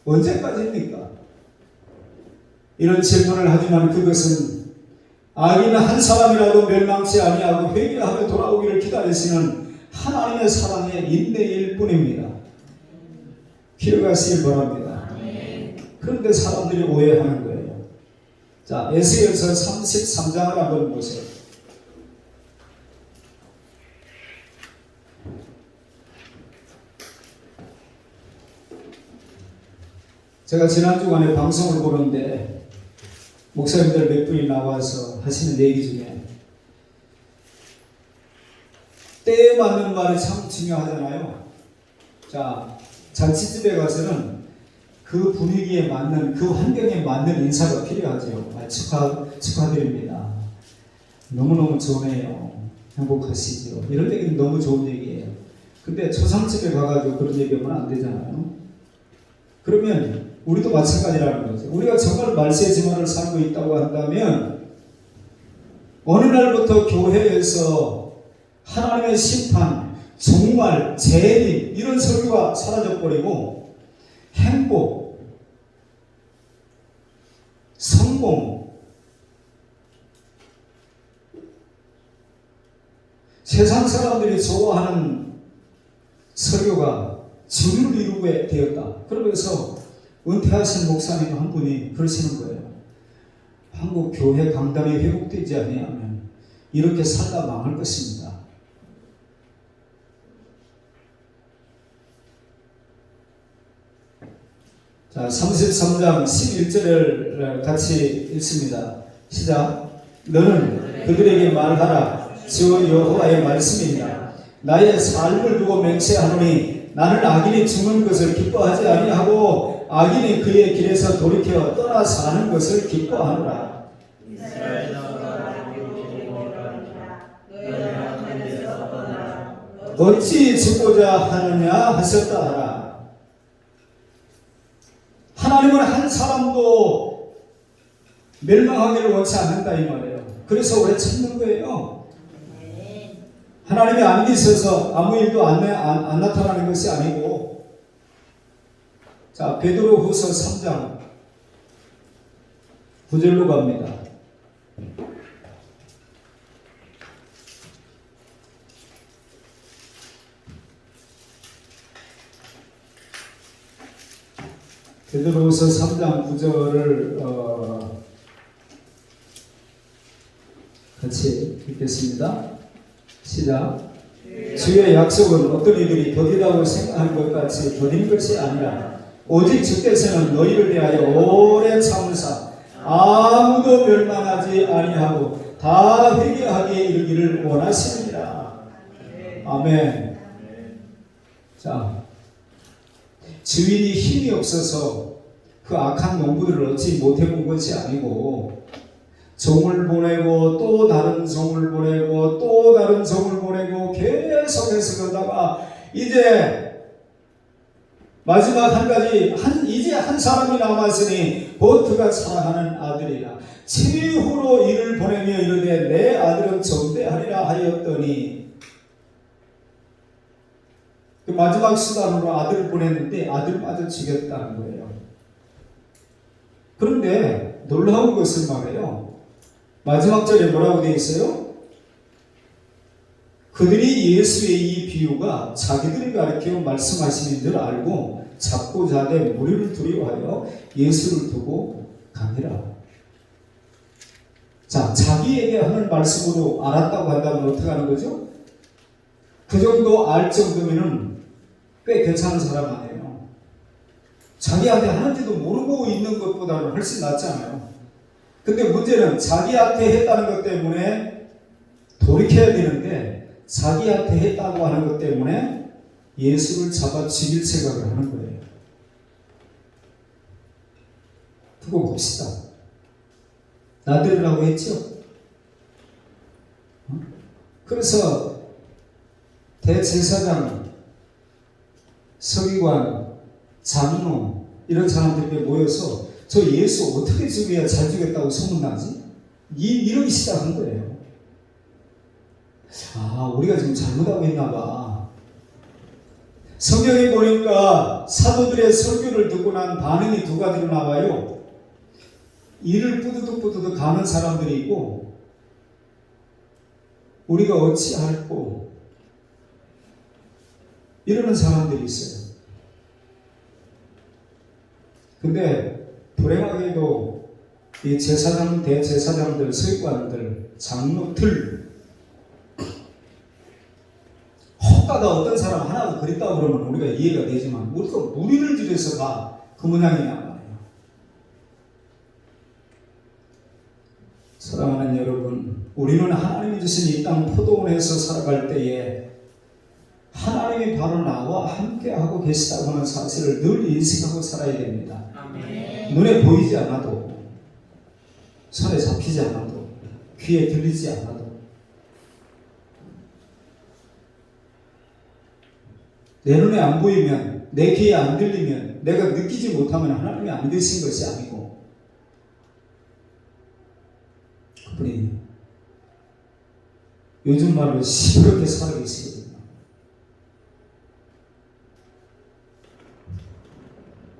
언제까지입니까? 이런 질문을 하지만 그것은 악인 한 사람이라도 멸망치 아니하고 회개하며 돌아오기를 기다리시는 하나님의 사랑의 인내일 뿐입니다. 기억하시길 바랍니다. 그런데 사람들이 오해하는 거예요. 자, 에스겔서 33장을 한번 보세요. 제가 지난 주간에 방송을 보는데 목사님들 몇 분이 나와서 하시는 얘기 중에 때에 맞는 말이 참 중요하잖아요. 자, 잔치집에 가서는 그 분위기에 맞는, 그 환경에 맞는 인사가 필요하죠. 축하드립니다. 너무너무 좋네요. 행복하시죠. 이런 얘기는 너무 좋은 얘기예요. 근데 초상집에 가가지고 그런 얘기하면 안 되잖아요. 그러면 우리도 마찬가지라는 거죠. 우리가 정말 말세의 진화를 살고 있다고 한다면 어느 날부터 교회에서 하나님의 심판, 종말, 재림 이런 설교가 사라져버리고 행복, 성공, 세상 사람들이 좋아하는 설교가 주를 이루게 되었다. 그러면서 은퇴하신 목사님 한 분이 그러시는 거예요. 한국 교회 강단이 회복되지 아니하면 이렇게 살다 망할 것입니다. 자, 33장 11절을 같이 읽습니다. 시작. 너는 그들에게 말하라. 주 여호와의 말씀이니라. 나의 삶을 두고 맹세하노니 나는 악인이 죽는 것을 기뻐하지 아니하고 악인이 그의 길에서 돌이켜 떠나 사는 것을 기뻐하노라.
이스라엘 나라가 너희 하나님께서 떠나라.
어찌 죽고자 하느냐 하셨다 하라. 하나님은 한 사람도 멸망하기를 원치 않는다 이 말이에요. 그래서 오래 참는 거예요. 하나님이 안 계셔서 아무 일도 안 나타나는 것이 아니고. 자, 베드로후서 3장 9절로 갑니다. 베드로후서 3장 9절을 같이 읽겠습니다. 시작. 주의 약속은 어떤 이들이 더디다고 생각하는 것 같이 더딘 것이 아니라 오직 주께서는 너희를 대하여 오래 참으사 아무도 멸망하지 아니하고 다 회개하기에 이르기를 원하시느니라. 아멘. 자, 주인이 힘이 없어서 그 악한 농부들을 얻지 못해본 것이 아니고 종을 보내고 또 다른 종을 보내고 또 다른 종을 보내고 계속해서 그러다가 이제 마지막 한 가지 이제 한 사람이 남았으니 보트가 사랑하는 아들이라 최후로 이를 보내며 이르되 내 아들은 정대하리라 하였더니 그 마지막 수단으로 아들을 보냈는데 아들마저 죽였다는 거예요. 그런데 놀라운 것은 말이에요. 마지막 절에 뭐라고 되어 있어요? 그들이 예수의 이 비유가 자기들이 가르쳐 말씀하시는 줄 알고 잡고 자되 무리를 두려워하여 예수를 두고 가니라. 자, 자기에게 하는 말씀으로 알았다고 한다면 어떻게 하는 거죠? 그 정도 알 정도면은 꽤 괜찮은 사람 아니에요. 자기한테 하는지도 모르고 있는 것보다는 훨씬 낫잖아요. 근데 문제는 자기한테 했다는 것 때문에 돌이켜야 되는데 자기한테 했다고 하는 것 때문에 예수를 잡아 죽일 생각을 하는 거예요. 두고 봅시다. 나들으라고 했죠? 그래서 대제사장, 서기관, 장로 이런 사람들에게 모여서 저 예수 어떻게 죽여야 잘 죽였다고 소문나지? 이러기 시작한 거예요. 아, 우리가 지금 잘못하고 있나 봐. 성경에 보니까 사도들의 설교를 듣고 난 반응이 두 가지로 나와요. 이를 뿌드득 가는 사람들이 있고 우리가 어찌할꼬 이러는 사람들이 있어요. 근데 불행하게도 이 제사장, 대제사장들, 서기관들, 장로들 혹가다 어떤 사람 하나가 그랬다고 그러면 우리가 이해가 되지만 우리가 무리를 들여서 다 그 모양이란 말이에요. 사랑하는 여러분, 우리는 하나님이 주신 이 땅 포도원에서 살아갈 때에 하나님이 바로 나와 함께하고 계시다고 하는 사실을 늘 인식하고 살아야 됩니다.
아멘.
눈에 보이지 않아도, 손에 잡히지 않아도, 귀에 들리지 않아도 내 눈에 안 보이면, 내 귀에 안 들리면, 내가 느끼지 못하면 하나님이 안 되신 것이 아니고 그분이 요즘 말로 시끄럽게 살아계시거든요.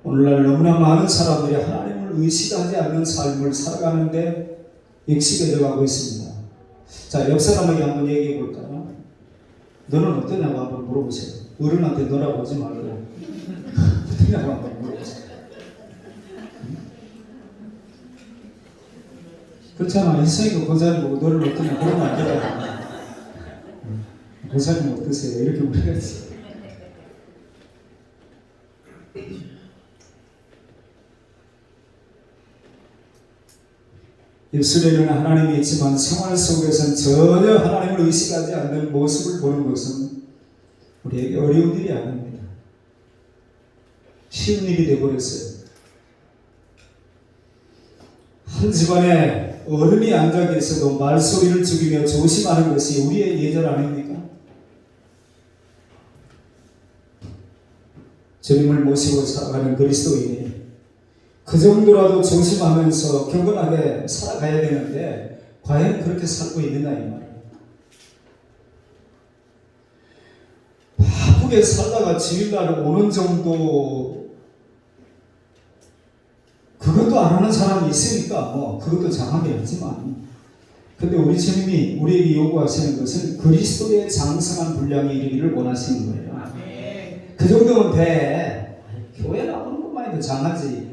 오늘날 너무나 많은 사람들이 하나님을 의식하지 않는 삶을 살아가는데 익숙해져 가고 있습니다. 자, 옆 사람에게 한번 얘기해 볼까요? 너는 어떠냐고 한번 물어보세요. 어른한테 너라고 하지 말고 어떠냐고 한번 물어보세요. 그렇잖아. 이성이가 고사님 보고 너를 어떠냐 그러면 안 되잖아. 고사님 어떠세요? 이렇게 물어야지. 입술에는 하나님이 있지만 생활 속에서는 전혀 하나님을 의식하지 않는 모습을 보는 것은 우리에게 어려운 일이 아닙니다. 쉬운 일이 되어버렸어요. 한 집안에 어른이 앉아 계셔도 말소리를 죽이며 조심하는 것이 우리의 예절 아닙니까? 주님을 모시고 살아가는 그리스도인이 그 정도라도 조심하면서 경건하게 살아가야 되는데 과연 그렇게 살고 있느냐 이 말이에요. 바쁘게 살다가 주일날 오는 정도 그것도 안 하는 사람이 있으니까 뭐 그것도 장하게 하지만 근데 우리 주님이 우리에게 요구하시는 것은 그리스도의 장성한 분량에 이르기를 원하시는 거예요. 그 정도면 돼. 교회 나오는 것만해도 장하지.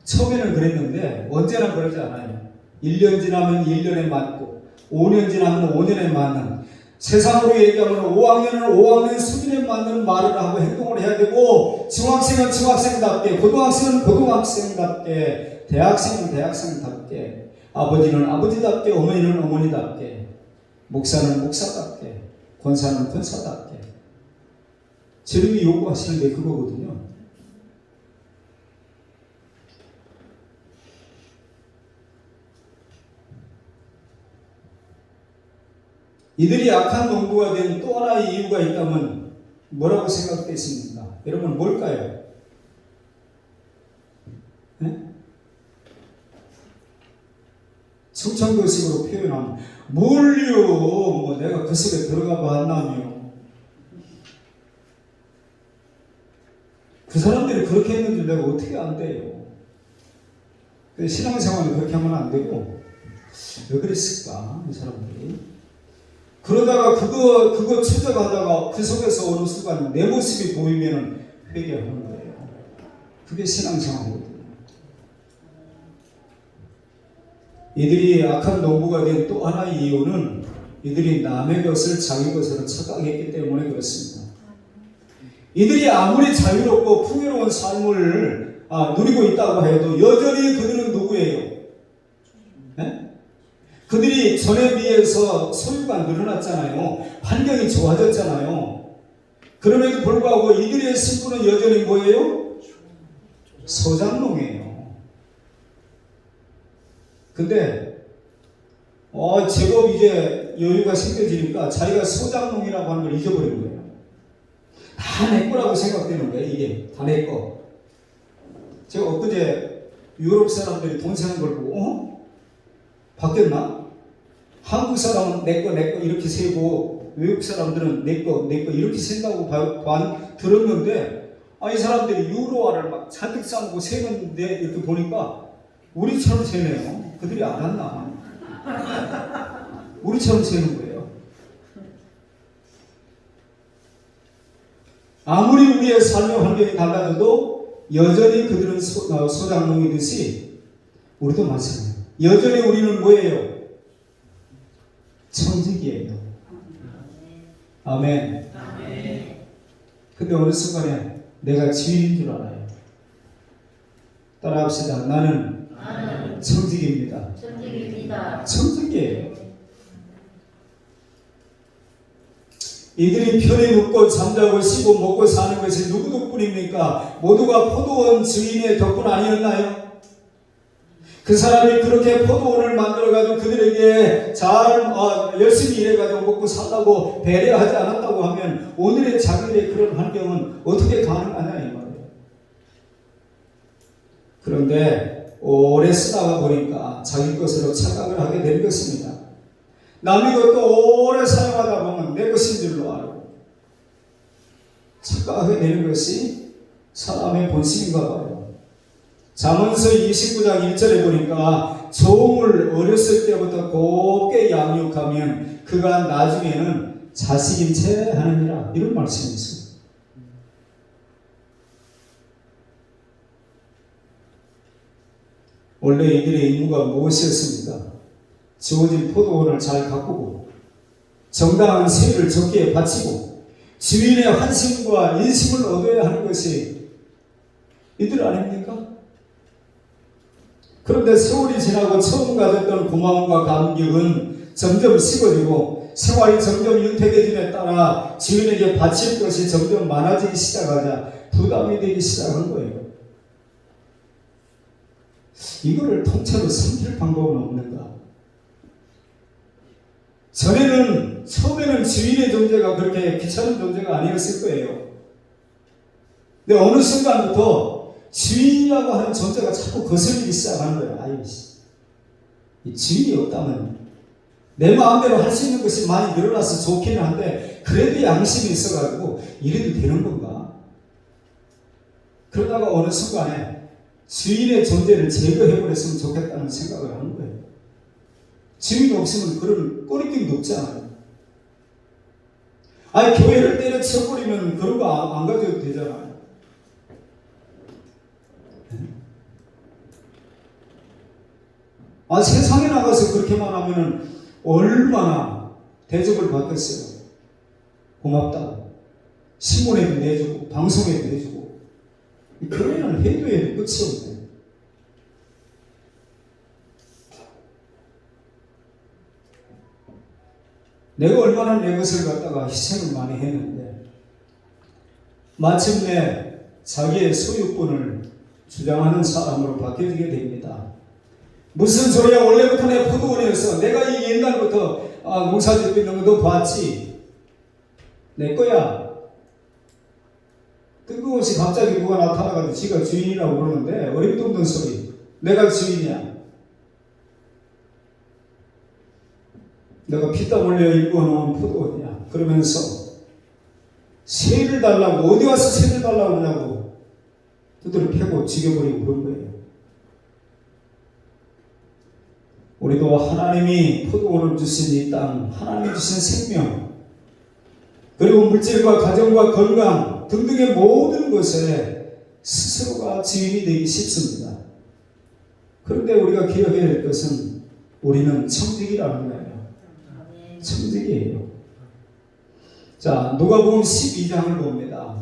처음에는 그랬는데 언제나 그러지 않아요. 1년 지나면 1년에 맞고 5년 지나면 5년에 맞는 세상으로 얘기하면 5학년은 5학년 수준에 맞는 말을 하고 행동을 해야 되고 중학생은 중학생답게 고등학생은 고등학생답게 대학생은 대학생답게 아버지는 아버지답게 어머니는 어머니답게 목사는 목사답게 권사는 권사답게 주님이 요구하시는 게 그거거든요. 이들이 악한 농부가 된 또 하나의 이유가 있다면 뭐라고 생각되십니까? 여러분 뭘까요? 네? 충청도식으로 표현하면 뭘요? 뭐 내가 그 속에 들어가 봤나며 그 사람들이 그렇게 했는 줄 내가 어떻게 안 돼요? 신앙생활은 그렇게 하면 안 되고 왜 그랬을까? 이 사람들이 그러다가 그거 추적하다가 그 속에서 어느 순간 내 모습이 보이면 회개하는 거예요. 그게 신앙생활이거든요. 이들이 악한 농부가 된 또 하나의 이유는 이들이 남의 것을 자기 것으로 착각했기 때문에 그렇습니다. 이들이 아무리 자유롭고 풍요로운 삶을 누리고 있다고 해도 여전히 그들은 누구예요? 네? 그들이 전에 비해서 소유가 늘어났잖아요. 환경이 좋아졌잖아요. 그럼에도 불구하고 이들의 신분은 여전히 뭐예요? 소장농이에요. 근데 제법 이제 여유가 생겨지니까 자기가 소장농이라고 하는 걸 잊어버린 거예요. 다 내 거라고 생각되는 거예요. 이게 다 내 거. 제가 엊그제 유럽 사람들이 돈 세는 걸 보고 바뀌었나? 한국 사람은 내 거 이렇게 세고 외국 사람들은 내 거 이렇게 센다고 들었는데 이 사람들이 유로화를 막 잔뜩 싸고 세는데 이렇게 보니까 우리처럼 세네요. 그들이 알았나? 우리처럼 세는 거예요. 아무리 우리의 삶의 환경이 달라져도 여전히 그들은 소장농이듯이 우리도 마찬가지예요. 여전히 우리는 뭐예요? 청직이에요. 아멘. 근데 어느 순간에 내가 주인인 줄 알아요. 따라합시다. 나는 청직입니다. 청직이에요. 이들이 편히 눕고 잠자고 쉬고 먹고 사는 것이 누구 덕분입니까? 모두가 포도원 주인의 덕분 아니었나요? 그 사람이 그렇게 포도원을 만들어가지고 그들에게 잘 열심히 일해가지고 먹고 살라고 배려하지 않았다고 하면 오늘의 자기들의 그런 환경은 어떻게 가능하냐 이 말이에요. 그런데 오래 쓰다가 보니까 자기 것으로 착각을 하게 된 것입니다. 남의 것도 오래 사용하다 보면 내 것인 줄로 알고 착각하게 되는 것이 사람의 본심인가 봐요. 잠언서 29장 1절에 보니까 종을 어렸을 때부터 곱게 양육하면 그가 나중에는 자식인 채 하느니라 이런 말씀이 있습니다. 원래 이들의 임무가 무엇이었습니까? 주어진 포도원을 잘 가꾸고 정당한 세를 적기에 바치고 주인의 환심과 인심을 얻어야 하는 것이 이들 아닙니까? 그런데 세월이 지나고 처음 가졌던 고마움과 감격은 점점 식어지고 생활이 점점 윤택해짐에 따라 주인에게 바칠 것이 점점 많아지기 시작하자 부담이 되기 시작한 거예요. 이거를 통째로 삼킬 방법은 없는가? 전에는 처음에는 주인의 존재가 그렇게 귀찮은 존재가 아니었을 거예요. 근데 어느 순간부터 주인이라고 하는 존재가 자꾸 거슬리기 시작하는 거예요. 아이씨, 이 주인이 없다면 내 마음대로 할 수 있는 것이 많이 늘어나서 좋기는 한데 그래도 양심이 있어가지고 이래도 되는 건가? 그러다가 어느 순간에 주인의 존재를 제거해버렸으면 좋겠다는 생각을 하는 거예요. 주인 없으면 그런 꼬리낌도 없잖아요. 아니 교회를 때려쳐버리면 그런 거 안 가져도 되잖아요. 아 세상에 나가서 그렇게만 하면은 얼마나 대접을 받겠어요. 고맙다고 신문에도 내주고 방송에도 내주고 교회는 해도 해도 끝이 없네. 내가 얼마나 내 것을 갖다가 희생을 많이 했는데 마침내 자기의 소유권을 주장하는 사람으로 바뀌게 됩니다. 무슨 소리야, 원래부터 내 포도원이었어. 내가 이 옛날부터 농사 짓고 있는 거 너 봤지? 내 거야. 뜬금없이 갑자기 누가 나타나가지고 지가 주인이라고 그러는데 어림도 없는 소리. 내가 주인이야. 내가 피땀 흘려 일궈놓은 포도원이야. 그러면서 세를 달라고, 어디 와서 세를 달라고 그러냐고 두드려 패고 죽여버리고 그런 거예요. 우리도 하나님이 포도원을 주신 이 땅, 하나님이 주신 생명, 그리고 물질과 가정과 건강 등등의 모든 것에 스스로가 주인이 되기 쉽습니다. 그런데 우리가 기억해야 될 것은 우리는 청직이라는 거예요. 청직이에요. 자, 누가복음 12장을 봅니다.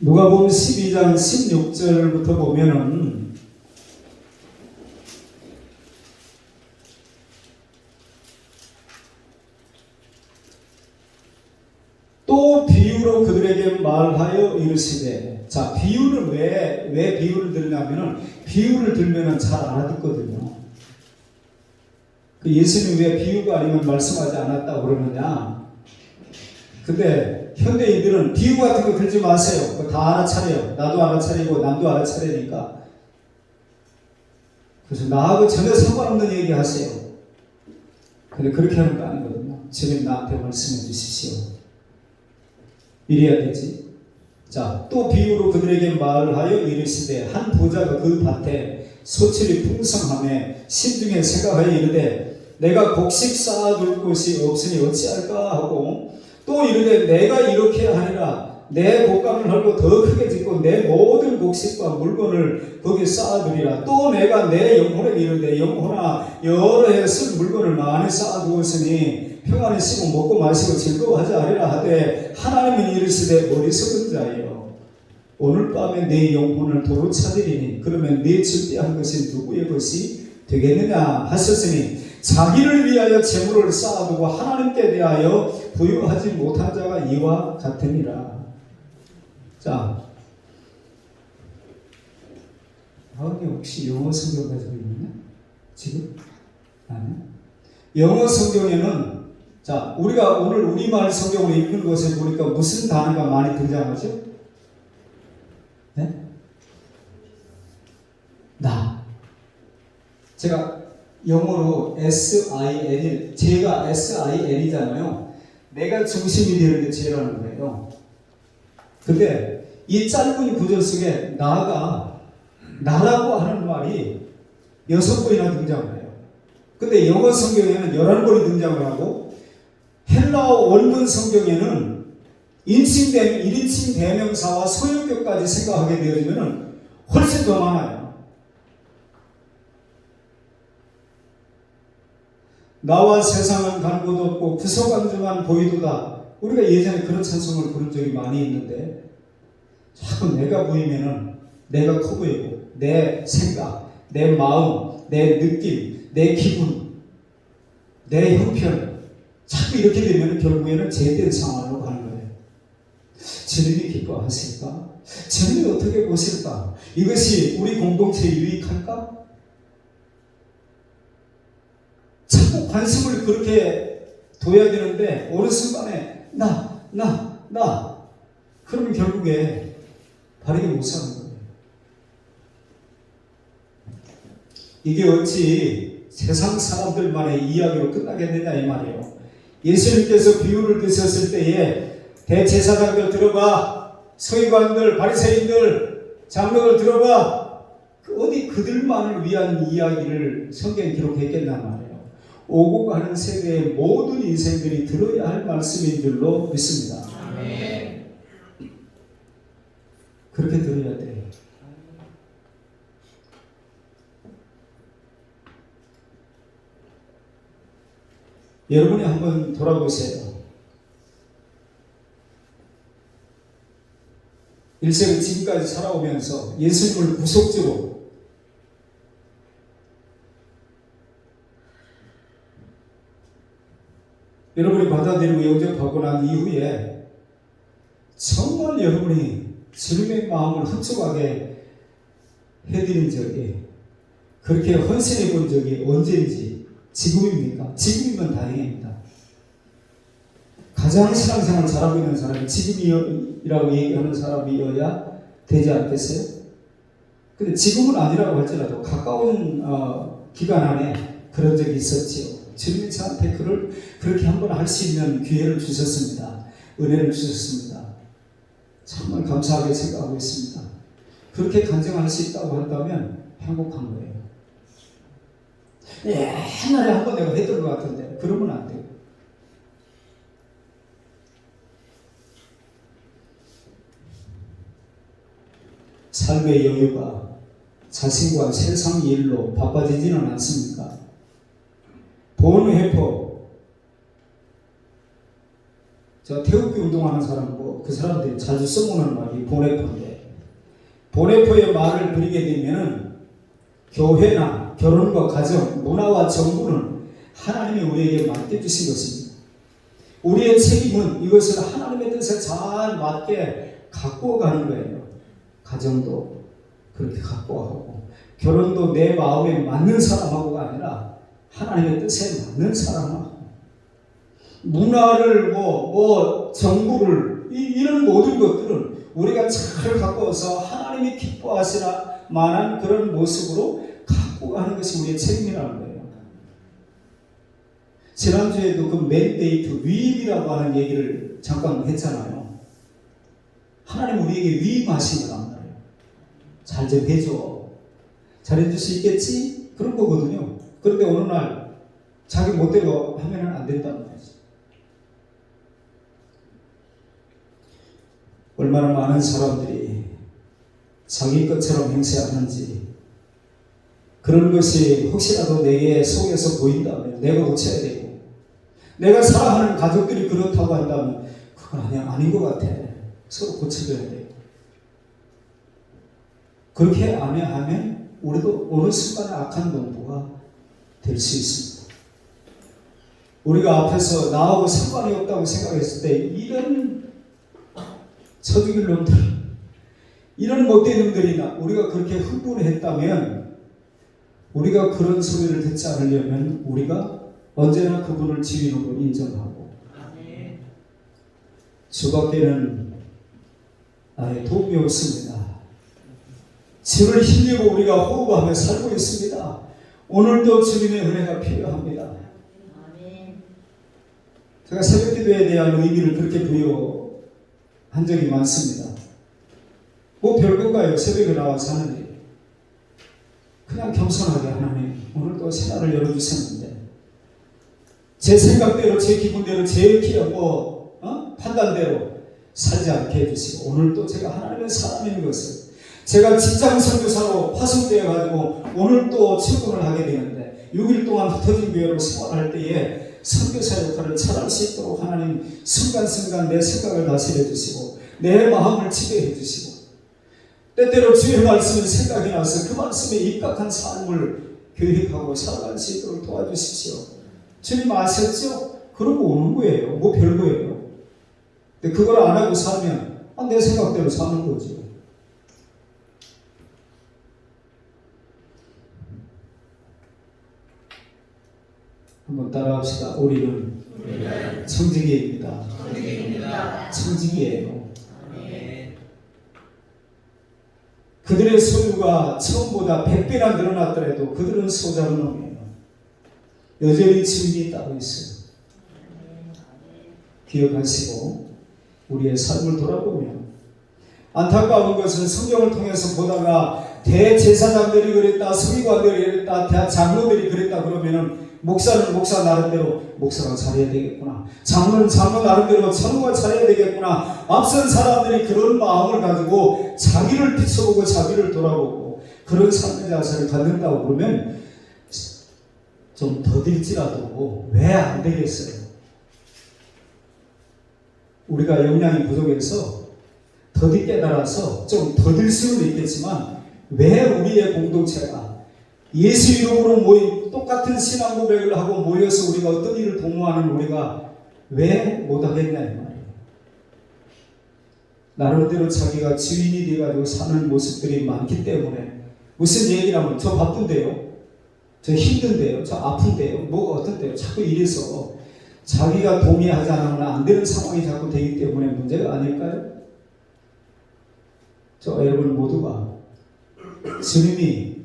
누가복음 12장 16절부터 보면은 또 비유로 그들에게 말하여 이르시되, 자, 비유를 왜 비유를 들냐면은 비유를 들면은 잘 알아듣거든요. 그 예수님 왜 비유가 아니면 말씀하지 않았다고 그러느냐? 근데 현대인들은 비유 같은 거 들지 마세요. 그거 다 알아차려요. 나도 알아차리고 남도 알아차리니까. 그래서 나하고 전혀 상관없는 얘기 하세요. 근데 그렇게 하는 거 아니거든요. 주님 나한테 말씀해 주십시오. 이래야 되지. 자, 또 비유로 그들에게 말하여 이르시되, 한 부자가 그 밭에 소출이 풍성함에 심중에 생각하여 이르되, 내가 곡식 쌓아둘 곳이 없으니 어찌할까 하고, 또 이르되 내가 이렇게 하리라, 내 곡간을 헐고 더 크게 짓고 내 모든 곡식과 물건을 거기에 쌓아두리라. 또 내가 내 영혼에게 이르되, 영혼아 여러 해 쓴 물건을 많이 쌓아두었으니 평안히 쉬고 먹고 마시고 즐거워하지 않으라 하되, 하나님은 이르시되 어리석은 자여, 오늘 밤에 내 영혼을 도로 찾으리니 그러면 네 준비한 것이 누구의 것이 되겠느냐 하셨으니, 자기를 위하여 재물을 쌓아두고 하나님께 대하여 부유하지 못한 자가 이와 같으니라. 자, 아버님 혹시 영어 성경 가지고 있느냐? 지금? 아니. 영어 성경에는, 자, 우리가 오늘 우리말 성경을 읽은 것에 보니까 무슨 단어가 많이 등장하죠? 네? 나. 제가 영어로 S-I-N, 제가 S-I-N이잖아요. 내가 중심이 되는 게 죄라는 거예요. 근데 이 짧은 구절 속에 나가, 나라고 하는 말이 6번이나 등장을 해요. 근데 영어 성경에는 11번이 등장을 하고, 헬라어 원문 성경에는 인칭 1인칭 대명사와 소유격까지 생각하게 되어지면 훨씬 더 많아요. 나와 세상은 간 곳 없고 구석안중한 보이도다. 우리가 예전에 그런 찬송을 부른 적이 많이 있는데 자꾸 내가 보이면은 내가 커 보이고 내 생각, 내 마음, 내 느낌, 내 기분, 내 형편 자꾸 이렇게 되면 결국에는 제된 상황으로 가는 거예요. 주님이 기뻐하실까? 주님이 어떻게 보실까? 이것이 우리 공동체에 유익할까? 자꾸 관심을 그렇게 둬야 되는데 어느 순간에 나 그러면 결국에 바르게 못 사는 거예요. 이게 어찌 세상 사람들만의 이야기로 끝나겠느냐 이 말이에요. 예수님께서 비유를 드셨을 때에 대제사장들 들어봐, 서기관들, 바리새인들, 장로들 들어봐, 어디 그들만을 위한 이야기를 성경에 기록했겠단 말이에요. 오고 가는 세대의 모든 인생들이 들어야 할 말씀인 줄로 믿습니다.
아멘.
그렇게 들어야 돼요. 여러분이 한번 돌아보세요. 일생을 지금까지 살아오면서 예수님을 구속주로 여러분이 받아들이고 영접하고 난 이후에 정말 여러분이 주님의 마음을 흡족하게 해드린 적이, 그렇게 헌신해 본 적이 언제인지 지금입니까? 지금이면 다행입니다. 가장 신앙생활 잘하고 있는 사람이 지금이라고 얘기하는 사람이어야 되지 않겠어요? 근데 지금은 아니라고 할지라도 가까운 기간 안에 그런 적이 있었지요. 주님이 저한테 그렇게 한번 할 수 있는 기회를 주셨습니다. 은혜를 주셨습니다. 정말 감사하게 생각하고 있습니다. 그렇게 간증할 수 있다고 한다면 행복한 거예요. 옛날에 한번 내가 했던 것 같은데 그러면 안 돼요. 삶의 여유가 자신과 세상 일로 바빠지지는 않습니까? 본회포, 저 태극기 운동하는 사람 그 사람들이 자주 써먹는 말이 본회포인데, 본회포의 말을 드리게 되면은 교회나 결혼과 가정, 문화와 정부는 하나님이 우리에게 맡겨주신 것입니다. 우리의 책임은 이것을 하나님의 뜻에 잘 맞게 가꾸어 가는 거예요. 가정도 그렇게 가꾸어 하고, 결혼도 내 마음에 맞는 사람하고가 아니라 하나님의 뜻에 맞는 사람하고, 문화를 정부를 이런 모든 것들은 우리가 잘 가꾸어서 하나님이 기뻐하시나 만한 그런 모습으로 갖고 가는 것이 우리의 책임이라는 거예요. 지난주에도 그 맨데이트 위임이라고 하는 얘기를 잠깐 했잖아요. 하나님 우리에게 위임하신 거란 말이에요. 잘 좀 해줘. 잘해줄 수 있겠지? 그런 거거든요. 그런데 어느 날 자기 멋대로 하면 안 된다는 거죠. 얼마나 많은 사람들이 자기 것처럼 행세하는지, 그런 것이 혹시라도 내게 속에서 보인다면 내가 고쳐야 되고, 내가 사랑하는 가족들이 그렇다고 한다면 그건 아닌 것 같아. 서로 고쳐줘야 돼요. 그렇게 안 하면 우리도 어느 순간에 악한 농부가 될 수 있습니다. 우리가 앞에서 나하고 상관이 없다고 생각했을 때 이런 처죽일 놈들, 이런 못된 놈들이나 우리가 그렇게 흥분했다면, 우리가 그런 소리를 듣지 않으려면 우리가 언제나 그분을 지휘로 인정하고, 주밖에는 나의 도움이 없습니다. 주를 힘입어 우리가 호흡하며 살고 있습니다. 오늘도 주님의 은혜가 필요합니다. 제가 새벽기도에 대한 의미를 그렇게 부여한 적이 많습니다. 뭐 별건가요? 새벽에 나와서 하는 일. 그냥 겸손하게 하나님 오늘도 새날을 열어주셨는데 제 생각대로, 제 기분대로, 제 판단대로 살지 않게 해주시고, 오늘도 제가 하나님의 사람인 것을, 제가 직장 선교사로 파송되어 가지고 오늘 또 출근을 하게 되는데 6일 동안 흩어진 교회로 생활할 때에 선교사 역할을 잘할 수 있도록 하나님 순간순간 내 생각을 다스려 주시고 내 마음을 지배해 주시고 때때로 주의 말씀이 생각이 나서 그 말씀에 입각한 삶을 계획하고 살아갈 수 있도록 도와주십시오. 주님 아셨죠? 그러고 오는 거예요. 뭐 별거예요. 근데 그걸 안 하고 살면 내 생각대로 사는 거죠. 한번 따라합시다. 우리는 청지기입니다. 청지기예요. 그들의 소유가 처음보다 100배나 늘어났더라도 그들은 소자는 놈이에요. 여전히 주인이 따로 있어요. 기억하시고 우리의 삶을 돌아보면 안타까운 것은 성경을 통해서 보다가 대제사장들이 그랬다, 서기관들이 그랬다, 장로들이 그랬다 그러면은 목사는 목사 나름대로 목사가 잘해야 되겠구나, 장로는 장로 나름대로 장로가 잘해야 되겠구나, 앞선 사람들이 그런 마음을 가지고 자기를 비춰보고 자기를 돌아보고 그런 삶의 자세를 갖는다고 그러면 좀 더딜지라도 왜 안 되겠어요? 우리가 역량이 부족해서 더디 깨달아서 좀 더딜 수는 있겠지만 왜 우리의 공동체가 예수 이름으로 모인 똑같은 신앙 고백을 하고 모여서 우리가 어떤 일을 도모하는 우리가 왜 못하겠냐 이 말이에요. 나름대로 자기가 주인이 돼가지고 사는 모습들이 많기 때문에 무슨 얘기라면 저 바쁜데요, 저 힘든데요, 저 아픈데요, 뭐가 어떤데요, 자꾸 이래서 자기가 동의하지 않으면 안 되는 상황이 자꾸 되기 때문에 문제가 아닐까요? 저 여러분 모두가 주님이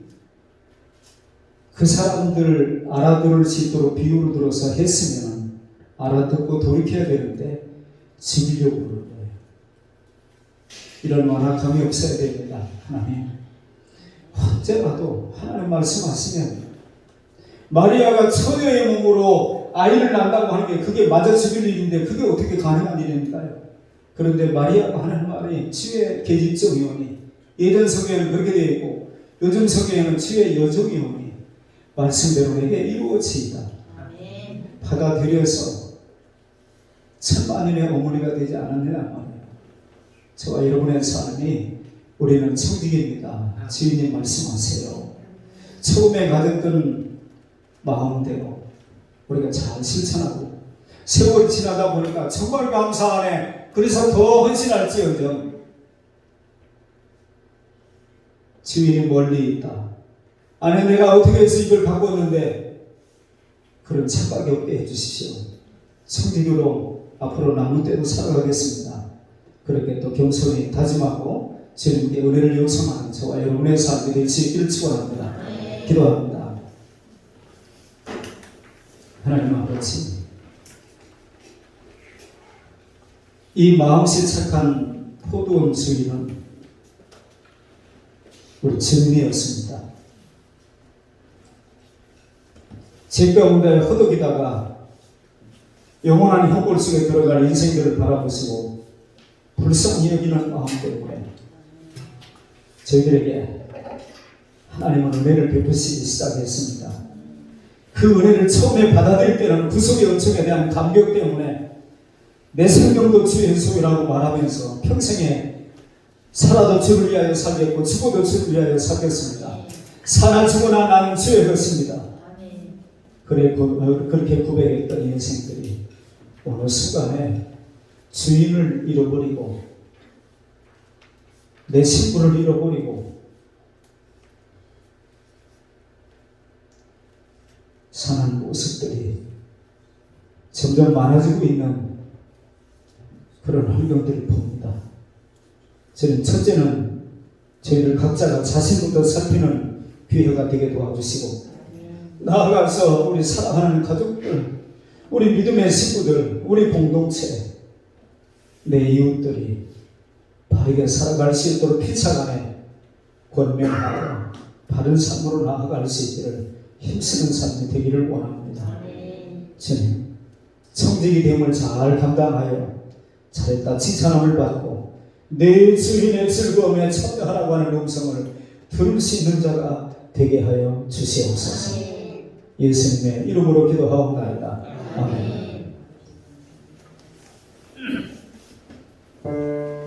그 사람들을 알아들을 수 있도록 비유를 들어서 했으면 알아듣고 돌이켜야 되는데 지키려고 그러는 거예요. 이런 완악함이 없어야 됩니다. 하나님 언제라도 하나님 말씀하시면 마리아가 처녀의 몸으로 아이를 낳는다고 하는 게 그게 맞아 죽일 일인데 그게 어떻게 가능한 일일까요? 그런데 마리아가 하는 말이 주의 계집종이 오니, 예전 성경에는 그렇게 되어 있고 요즘 성경에는 주의 여종이 오니 말씀대로 내게 이루어지이다. 받아들여서 천만인의 어머니가 되지 않았느냐 말이에요. 저와 여러분의 삶이 우리는 청직입니다. 주인님 말씀하세요. 처음에 가졌던 마음대로 우리가 잘 실천하고 세월이 지나다 보니까 정말 감사하네. 그래서 더 헌신할지언정 주인이 멀리 있다. 아니 내가 어떻게 해서 이걸 바꿨는데 그런 착각이 없게 해주십시오. 청직으로 앞으로 남은 때도 살아가겠습니다. 그렇게 또 겸손히 다짐하고 주님께 은혜를 요청하는 저와 여러분의 삶이 될 수 있기를 축원합니다. 기도합니다. 하나님 아버지, 이 마음씨 착한 포도원 주인은 우리 주님이었습니다. 제 가운데 허덕이다가 영원한 형벌 속에 들어갈 인생들을 바라보시고 불쌍히 여기는 마음 때문에 저희들에게 하나님은 은혜를 베푸시기 시작했습니다. 그 은혜를 처음에 받아들일 때는 구속의 은총에 대한 감격 때문에 내 생명도 주의 소유라고 말하면서 평생에 살아도 주를 위하여 살겠고 죽어도 주를 위하여 살겠습니다. 사나 죽으나 나는 주의 것입니다. 그렇게 고백했던 인생들이 어느 순간에 주인을 잃어버리고 내 신분을 잃어버리고 사는 모습들이 점점 많아지고 있는 그런 환경들을 봅니다. 저는 첫째는 저희들 각자가 자신부터 살피는 기회가 되게 도와주시고 나아가서 우리 사랑하는 가족들, 우리 믿음의 식구들, 우리 공동체, 내 이웃들이 바르게 살아갈 수 있도록 피차간에 권면하여 바른 삶으로 나아갈 수 있기를 힘쓰는 삶이 되기를 원합니다. 주님, 청직이 됨을 잘 감당하여 잘했다 칭찬함을 받고 내 주인의 즐거움에 참여하라고 하는 음성을 들을 수 있는 자가 되게 하여 주시옵소서. 예수님의 이름으로 기도하옵나이다.
아멘.